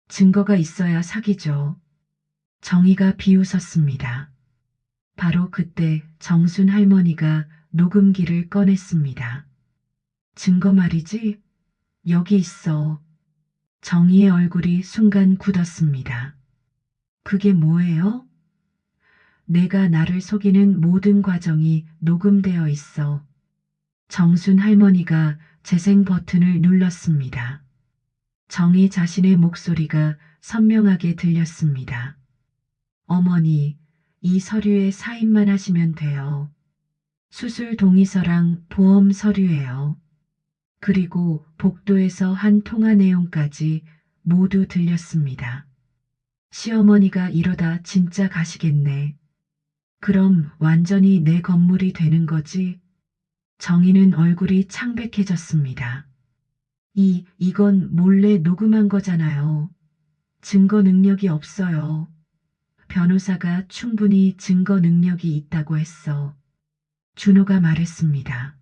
증거가 있어야 사기죠. 정희가 비웃었습니다. 바로 그때 정순 할머니가 녹음기를 꺼냈습니다. 증거 말이지? 여기 있어. 정희의 얼굴이 순간 굳었습니다. 그게 뭐예요? 내가 나를 속이는 모든 과정이 녹음되어 있어. 정순 할머니가 재생 버튼을 눌렀습니다. 정희 자신의 목소리가 선명하게 들렸습니다. 어머니, 이 서류에 사인만 하시면 돼요. 수술 동의서랑 보험 서류예요. 그리고 복도에서 한 통화 내용까지 모두 들렸습니다. 시어머니가 이러다 진짜 가시겠네. 그럼 완전히 내 건물이 되는 거지? 정희는 얼굴이 창백해졌습니다. 이건 몰래 녹음한 거잖아요. 증거 능력이 없어요. 변호사가 충분히 증거 능력이 있다고 했어. 준호가 말했습니다.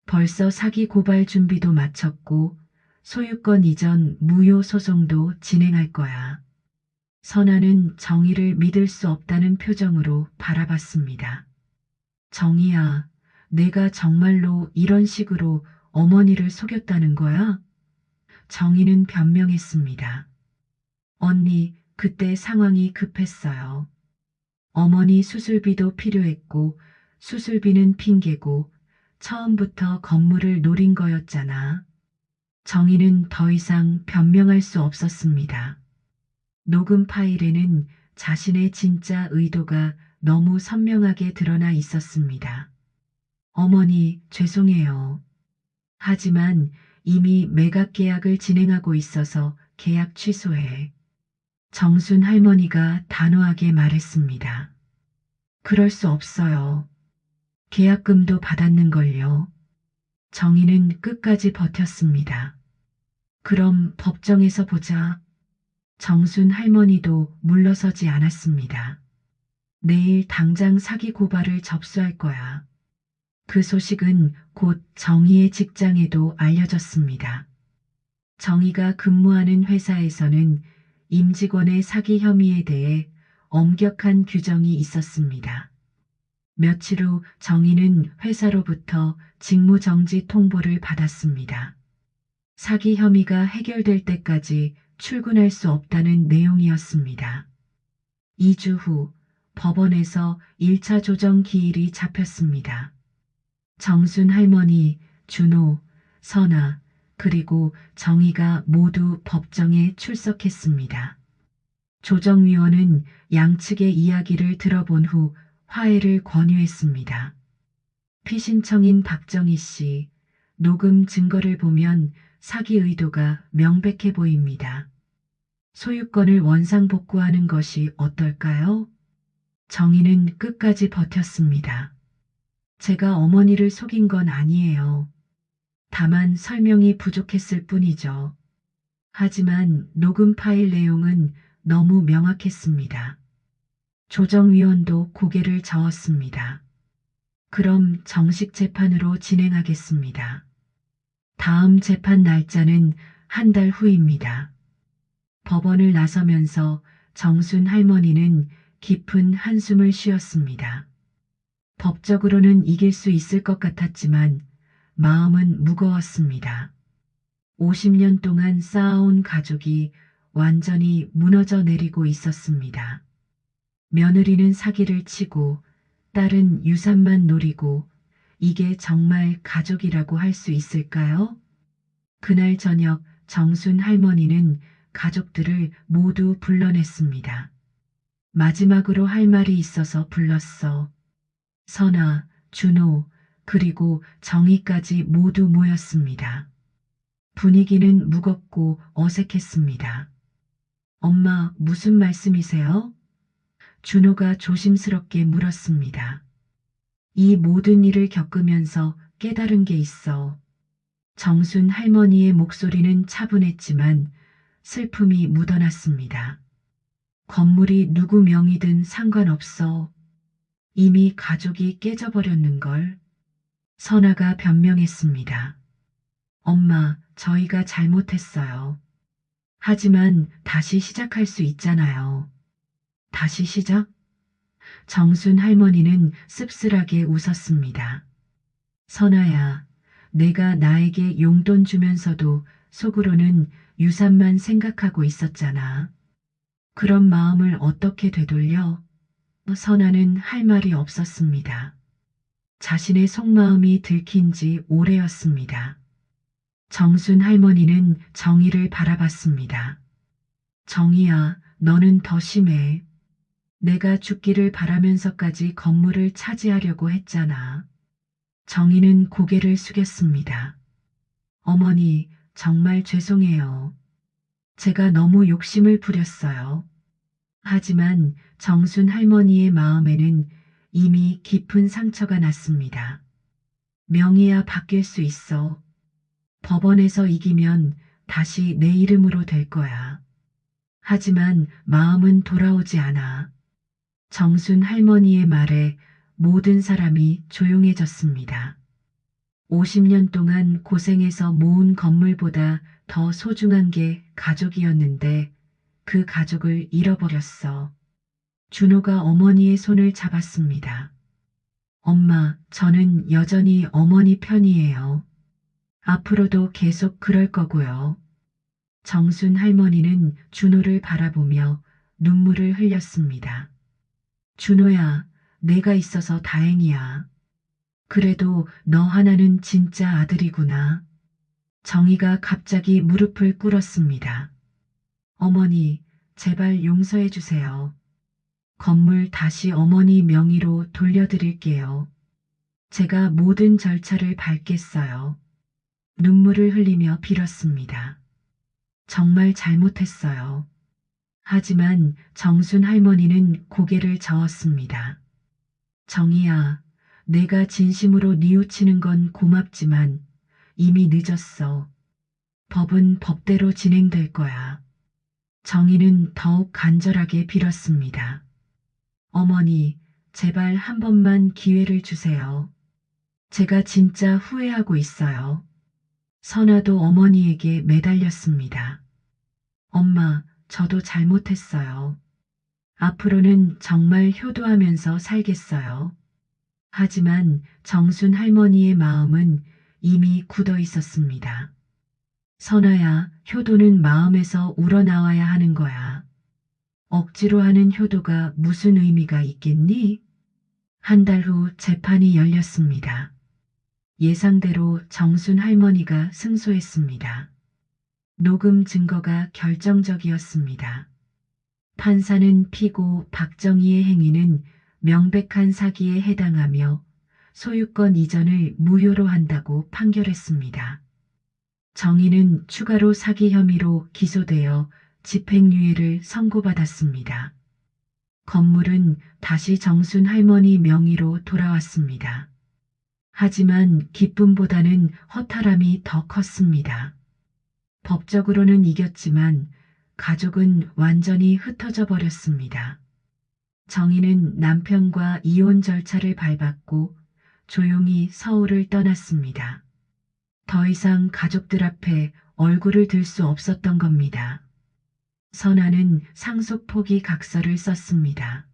벌써 사기 고발 준비도 마쳤고 소유권 이전 무효 소송도 진행할 거야. 선아는 정희를 믿을 수 없다는 표정으로 바라봤습니다. 정희야, 내가 정말로 이런 식으로 어머니를 속였다는 거야? 정희는 변명했습니다. 언니, 그때 상황이 급했어요. 어머니 수술비도 필요했고 수술비는 핑계고 처음부터 건물을 노린 거였잖아. 정희는 더 이상 변명할 수 없었습니다. 녹음 파일에는 자신의 진짜 의도가 너무 선명하게 드러나 있었습니다. 어머니, 죄송해요. 하지만 이미 매각 계약을 진행하고 있어서 계약 취소해. 정순 할머니가 단호하게 말했습니다. 그럴 수 없어요. 계약금도 받았는걸요. 정희는 끝까지 버텼습니다. 그럼 법정에서 보자. 정순 할머니도 물러서지 않았습니다. 내일 당장 사기 고발을 접수할 거야. 그 소식은 곧 정희의 직장에도 알려졌습니다. 정희가 근무하는 회사에서는 임직원의 사기 혐의에 대해 엄격한 규정이 있었습니다. 며칠 후 정희는 회사로부터 직무정지 통보를 받았습니다. 사기 혐의가 해결될 때까지 출근할 수 없다는 내용이었습니다. 2주 후 법원에서 1차 조정 기일이 잡혔습니다. 정순 할머니, 준호, 선아, 그리고 정희가 모두 법정에 출석했습니다. 조정위원은 양측의 이야기를 들어본 후 화해를 권유했습니다. 피신청인 박정희 씨, 녹음 증거를 보면 사기 의도가 명백해 보입니다. 소유권을 원상복구하는 것이 어떨까요? 정희는 끝까지 버텼습니다. 제가 어머니를 속인 건 아니에요. 다만 설명이 부족했을 뿐이죠. 하지만 녹음 파일 내용은 너무 명확했습니다. 조정위원도 고개를 저었습니다. 그럼 정식 재판으로 진행하겠습니다. 다음 재판 날짜는 한 달 후입니다. 법원을 나서면서 정순 할머니는 깊은 한숨을 쉬었습니다. 법적으로는 이길 수 있을 것 같았지만 마음은 무거웠습니다. 50년 동안 쌓아온 가족이 완전히 무너져 내리고 있었습니다. 며느리는 사기를 치고 딸은 유산만 노리고 이게 정말 가족이라고 할 수 있을까요? 그날 저녁 정순 할머니는 가족들을 모두 불러냈습니다. 마지막으로 할 말이 있어서 불렀어. 선아, 준호, 그리고 정희까지 모두 모였습니다. 분위기는 무겁고 어색했습니다. 엄마, 무슨 말씀이세요? 준호가 조심스럽게 물었습니다. 이 모든 일을 겪으면서 깨달은 게 있어. 정순 할머니의 목소리는 차분했지만 슬픔이 묻어났습니다. 건물이 누구 명의든 상관없어. 이미 가족이 깨져버렸는걸. 선아가 변명했습니다. 엄마, 저희가 잘못했어요. 하지만 다시 시작할 수 있잖아요. 다시 시작? 정순 할머니는 씁쓸하게 웃었습니다. 선아야, 내가 나에게 용돈 주면서도 속으로는 유산만 생각하고 있었잖아. 그런 마음을 어떻게 되돌려? 선아는 할 말이 없었습니다. 자신의 속마음이 들킨 지 오래였습니다. 정순 할머니는 정희를 바라봤습니다. 정희야, 너는 더 심해. 내가 죽기를 바라면서까지 건물을 차지하려고 했잖아. 정희는 고개를 숙였습니다. 어머니, 정말 죄송해요. 제가 너무 욕심을 부렸어요. 하지만 정순 할머니의 마음에는 이미 깊은 상처가 났습니다. 명의야 바뀔 수 있어. 법원에서 이기면 다시 내 이름으로 될 거야. 하지만 마음은 돌아오지 않아. 정순 할머니의 말에 모든 사람이 조용해졌습니다. 50년 동안 고생해서 모은 건물보다 더 소중한 게 가족이었는데 그 가족을 잃어버렸어. 준호가 어머니의 손을 잡았습니다. 엄마, 저는 여전히 어머니 편이에요. 앞으로도 계속 그럴 거고요. 정순 할머니는 준호를 바라보며 눈물을 흘렸습니다. 준호야, 내가 있어서 다행이야. 그래도 너 하나는 진짜 아들이구나. 정희가 갑자기 무릎을 꿇었습니다. 어머니, 제발 용서해 주세요. 건물 다시 어머니 명의로 돌려드릴게요. 제가 모든 절차를 밟겠어요. 눈물을 흘리며 빌었습니다. 정말 잘못했어요. 하지만 정순 할머니는 고개를 저었습니다. 정희야, 내가 진심으로 뉘우치는 건 고맙지만 이미 늦었어. 법은 법대로 진행될 거야. 정희는 더욱 간절하게 빌었습니다. 어머니, 제발 한 번만 기회를 주세요. 제가 진짜 후회하고 있어요. 선아도 어머니에게 매달렸습니다. 엄마, 저도 잘못했어요. 앞으로는 정말 효도하면서 살겠어요. 하지만 정순 할머니의 마음은 이미 굳어 있었습니다. 선아야, 효도는 마음에서 우러나와야 하는 거야. 억지로 하는 효도가 무슨 의미가 있겠니? 한 달 후 재판이 열렸습니다. 예상대로 정순 할머니가 승소했습니다. 녹음 증거가 결정적이었습니다. 판사는 피고 박정희의 행위는 명백한 사기에 해당하며 소유권 이전을 무효로 한다고 판결했습니다. 정희는 추가로 사기 혐의로 기소되어 집행유예를 선고받았습니다. 건물은 다시 정순 할머니 명의로 돌아왔습니다. 하지만 기쁨보다는 허탈함이 더 컸습니다. 법적으로는 이겼지만 가족은 완전히 흩어져 버렸습니다. 정희는 남편과 이혼 절차를 밟았고 조용히 서울을 떠났습니다. 더 이상 가족들 앞에 얼굴을 들 수 없었던 겁니다. 선아는 상속 포기 각서를 썼습니다.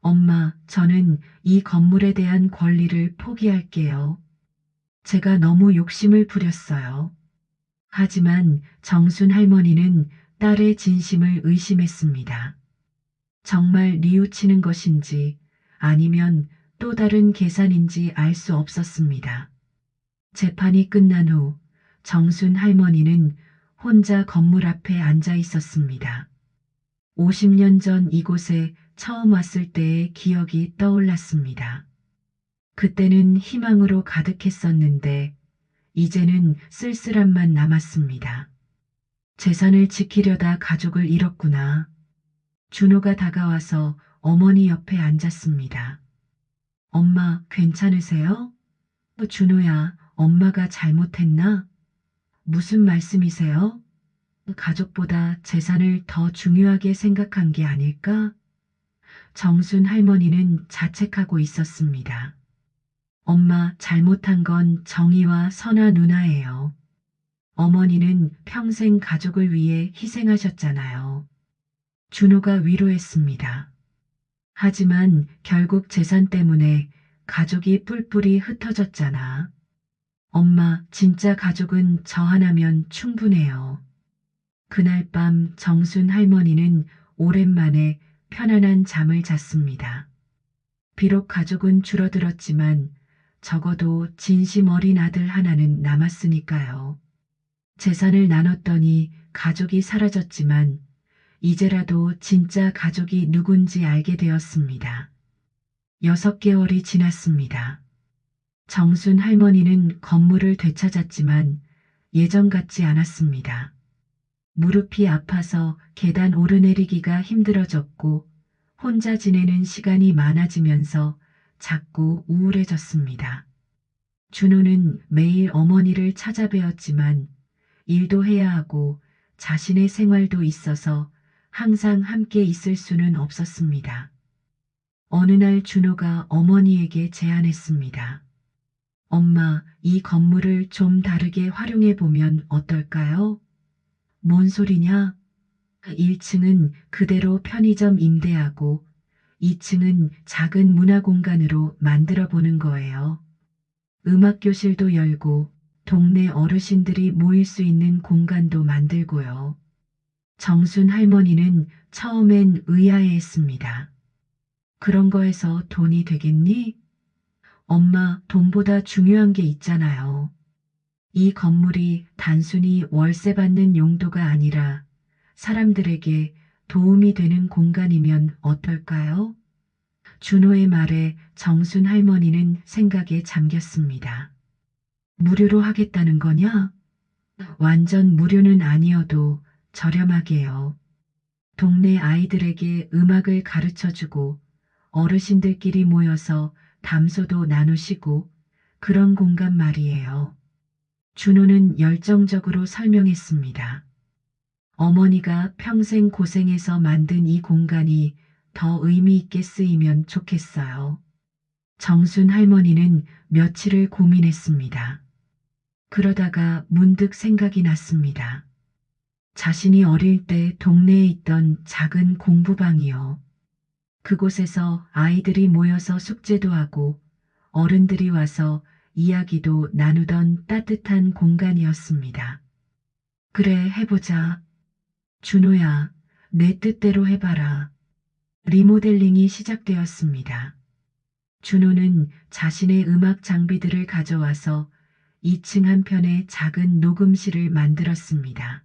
엄마, 저는 이 건물에 대한 권리를 포기할게요. 제가 너무 욕심을 부렸어요. 하지만 정순 할머니는 딸의 진심을 의심했습니다. 정말 뉘우치는 것인지 아니면 또 다른 계산인지 알 수 없었습니다. 재판이 끝난 후 정순 할머니는 혼자 건물 앞에 앉아 있었습니다. 50년 전 이곳에 처음 왔을 때의 기억이 떠올랐습니다. 그때는 희망으로 가득했었는데 이제는 쓸쓸함만 남았습니다. 재산을 지키려다 가족을 잃었구나. 준호가 다가와서 어머니 옆에 앉았습니다. 엄마, 괜찮으세요? 준호야, 엄마가 잘못했나? 무슨 말씀이세요? 가족보다 재산을 더 중요하게 생각한 게 아닐까? 정순 할머니는 자책하고 있었습니다. 엄마, 잘못한 건 정희와 선아 누나예요. 어머니는 평생 가족을 위해 희생하셨잖아요. 준호가 위로했습니다. 하지만 결국 재산 때문에 가족이 뿔뿔이 흩어졌잖아. 엄마, 진짜 가족은 저 하나면 충분해요. 그날 밤 정순 할머니는 오랜만에 편안한 잠을 잤습니다. 비록 가족은 줄어들었지만 적어도 진심 어린 아들 하나는 남았으니까요. 재산을 나눴더니 가족이 사라졌지만 이제라도 진짜 가족이 누군지 알게 되었습니다. 6개월이 지났습니다. 정순 할머니는 건물을 되찾았지만 예전 같지 않았습니다. 무릎이 아파서 계단 오르내리기가 힘들어졌고 혼자 지내는 시간이 많아지면서 자꾸 우울해졌습니다. 준호는 매일 어머니를 찾아뵈었지만 일도 해야 하고 자신의 생활도 있어서 항상 함께 있을 수는 없었습니다. 어느 날 준호가 어머니에게 제안했습니다. 엄마, 이 건물을 좀 다르게 활용해 보면 어떨까요? 뭔 소리냐? 1층은 그대로 편의점 임대하고 2층은 작은 문화 공간으로 만들어 보는 거예요. 음악교실도 열고 동네 어르신들이 모일 수 있는 공간도 만들고요. 정순 할머니는 처음엔 의아해했습니다. 그런 거에서 돈이 되겠니? 엄마, 돈보다 중요한 게 있잖아요. 이 건물이 단순히 월세 받는 용도가 아니라 사람들에게 도움이 되는 공간이면 어떨까요? 준호의 말에 정순 할머니는 생각에 잠겼습니다. 무료로 하겠다는 거냐? 완전 무료는 아니어도 저렴하게요. 동네 아이들에게 음악을 가르쳐주고 어르신들끼리 모여서 담소도 나누시고 그런 공간 말이에요. 준호는 열정적으로 설명했습니다. 어머니가 평생 고생해서 만든 이 공간이 더 의미 있게 쓰이면 좋겠어요. 정순 할머니는 며칠을 고민했습니다. 그러다가 문득 생각이 났습니다. 자신이 어릴 때 동네에 있던 작은 공부방이요. 그곳에서 아이들이 모여서 숙제도 하고 어른들이 와서 이야기도 나누던 따뜻한 공간이었습니다. 그래, 해보자. 준호야, 내 뜻대로 해봐라. 리모델링이 시작되었습니다. 준호는 자신의 음악 장비들을 가져와서 2층 한편에 작은 녹음실을 만들었습니다.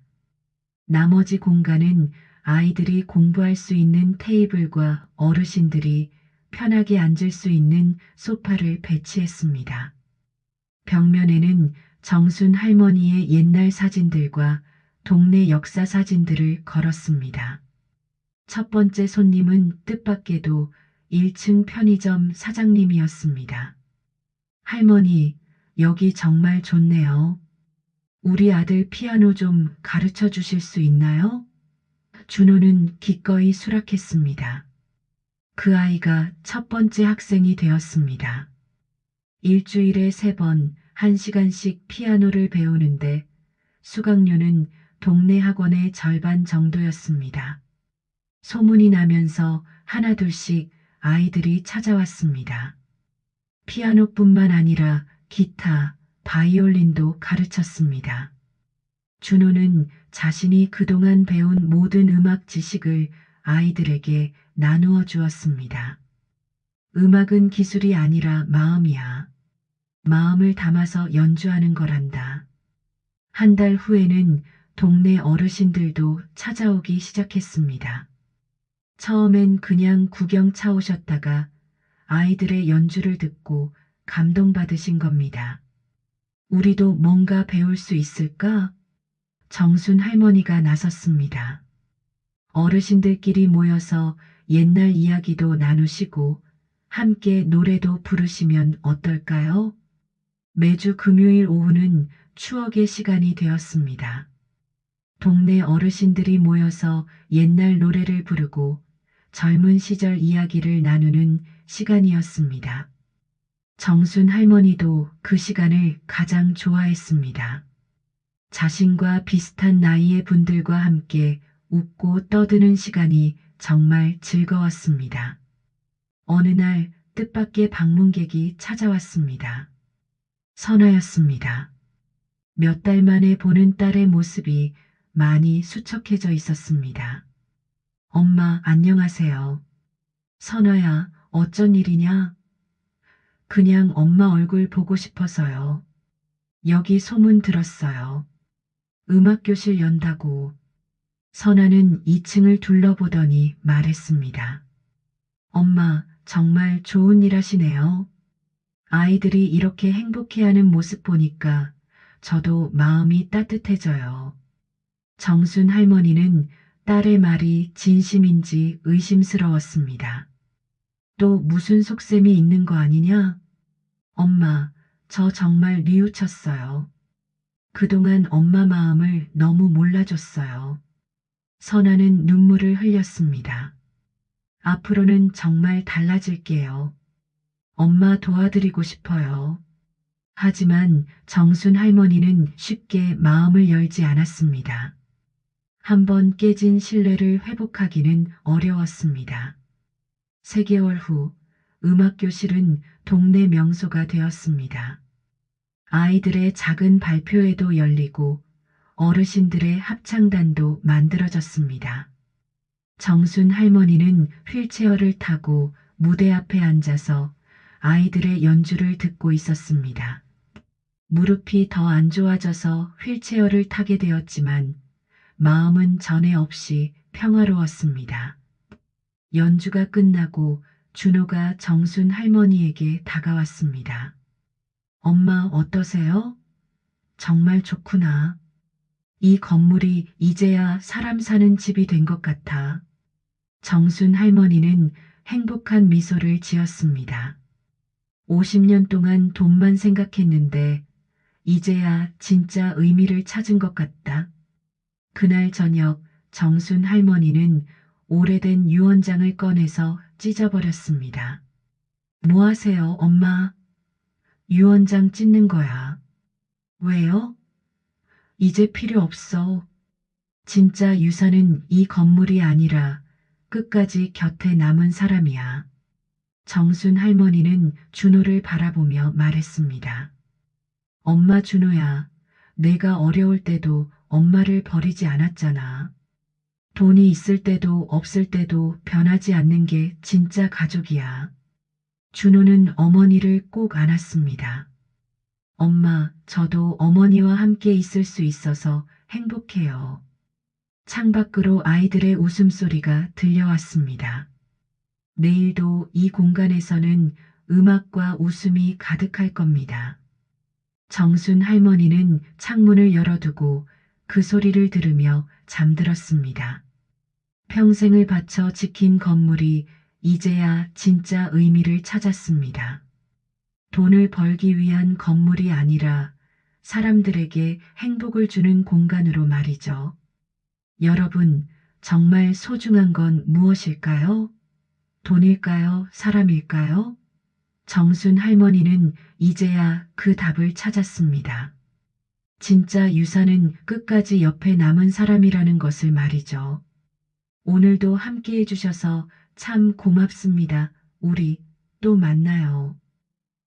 나머지 공간은 아이들이 공부할 수 있는 테이블과 어르신들이 편하게 앉을 수 있는 소파를 배치했습니다. 벽면에는 정순 할머니의 옛날 사진들과 동네 역사 사진들을 걸었습니다. 첫 번째 손님은 뜻밖에도 1층 편의점 사장님이었습니다. 할머니, 여기 정말 좋네요. 우리 아들 피아노 좀 가르쳐 주실 수 있나요? 준호는 기꺼이 수락했습니다. 그 아이가 첫 번째 학생이 되었습니다. 일주일에 3번 1시간씩 피아노를 배우는데 수강료는 동네 학원의 절반 정도였습니다. 소문이 나면서 하나둘씩 아이들이 찾아왔습니다. 피아노뿐만 아니라 기타, 바이올린도 가르쳤습니다. 준호는 자신이 그동안 배운 모든 음악 지식을 아이들에게 나누어 주었습니다. 음악은 기술이 아니라 마음이야. 마음을 담아서 연주하는 거란다. 한 달 후에는 동네 어르신들도 찾아오기 시작했습니다. 처음엔 그냥 구경 차오셨다가 아이들의 연주를 듣고 감동받으신 겁니다. 우리도 뭔가 배울 수 있을까? 정순 할머니가 나섰습니다. 어르신들끼리 모여서 옛날 이야기도 나누시고 함께 노래도 부르시면 어떨까요? 매주 금요일 오후는 추억의 시간이 되었습니다. 동네 어르신들이 모여서 옛날 노래를 부르고 젊은 시절 이야기를 나누는 시간이었습니다. 정순 할머니도 그 시간을 가장 좋아했습니다. 자신과 비슷한 나이의 분들과 함께 웃고 떠드는 시간이 정말 즐거웠습니다. 어느 날 뜻밖의 방문객이 찾아왔습니다. 선아였습니다. 몇 달 만에 보는 딸의 모습이 많이 수척해져 있었습니다. 엄마, 안녕하세요. 선아야, 어쩐 일이냐? 그냥 엄마 얼굴 보고 싶어서요. 여기 소문 들었어요. 음악교실 연다고. 선아는 2층을 둘러보더니 말했습니다. 엄마, 정말 좋은 일 하시네요. 아이들이 이렇게 행복해하는 모습 보니까 저도 마음이 따뜻해져요. 정순 할머니는 딸의 말이 진심인지 의심스러웠습니다. 또 무슨 속셈이 있는 거 아니냐? 엄마, 저 정말 뉘우쳤어요. 그동안 엄마 마음을 너무 몰라줬어요. 선아는 눈물을 흘렸습니다. 앞으로는 정말 달라질게요. 엄마 도와드리고 싶어요. 하지만 정순 할머니는 쉽게 마음을 열지 않았습니다. 한번 깨진 신뢰를 회복하기는 어려웠습니다. 3개월 후 음악교실은 동네 명소가 되었습니다. 아이들의 작은 발표회도 열리고 어르신들의 합창단도 만들어졌습니다. 정순 할머니는 휠체어를 타고 무대 앞에 앉아서 아이들의 연주를 듣고 있었습니다. 무릎이 더 안 좋아져서 휠체어를 타게 되었지만 마음은 전에 없이 평화로웠습니다. 연주가 끝나고 준호가 정순 할머니에게 다가왔습니다. 엄마 어떠세요? 정말 좋구나. 이 건물이 이제야 사람 사는 집이 된 것 같아. 정순 할머니는 행복한 미소를 지었습니다. 50년 동안 돈만 생각했는데 이제야 진짜 의미를 찾은 것 같다. 그날 저녁 정순 할머니는 오래된 유언장을 꺼내서 찢어버렸습니다. 뭐 하세요, 엄마? 유언장 찢는 거야. 왜요? 이제 필요 없어. 진짜 유산은 이 건물이 아니라 끝까지 곁에 남은 사람이야. 정순 할머니는 준호를 바라보며 말했습니다. 엄마 준호야, 내가 어려울 때도 엄마를 버리지 않았잖아. 돈이 있을 때도 없을 때도 변하지 않는 게 진짜 가족이야. 준호는 어머니를 꼭 안았습니다. 엄마, 저도 어머니와 함께 있을 수 있어서 행복해요. 창밖으로 아이들의 웃음소리가 들려왔습니다. 내일도 이 공간에서는 음악과 웃음이 가득할 겁니다. 정순 할머니는 창문을 열어두고 그 소리를 들으며 잠들었습니다. 평생을 바쳐 지킨 건물이 이제야 진짜 의미를 찾았습니다. 돈을 벌기 위한 건물이 아니라 사람들에게 행복을 주는 공간으로 말이죠. 여러분, 정말 소중한 건 무엇일까요? 돈일까요? 사람일까요? 정순 할머니는 이제야 그 답을 찾았습니다. 진짜 유산은 끝까지 옆에 남은 사람이라는 것을 말이죠. 오늘도 함께 해주셔서 참 고맙습니다. 우리 또 만나요.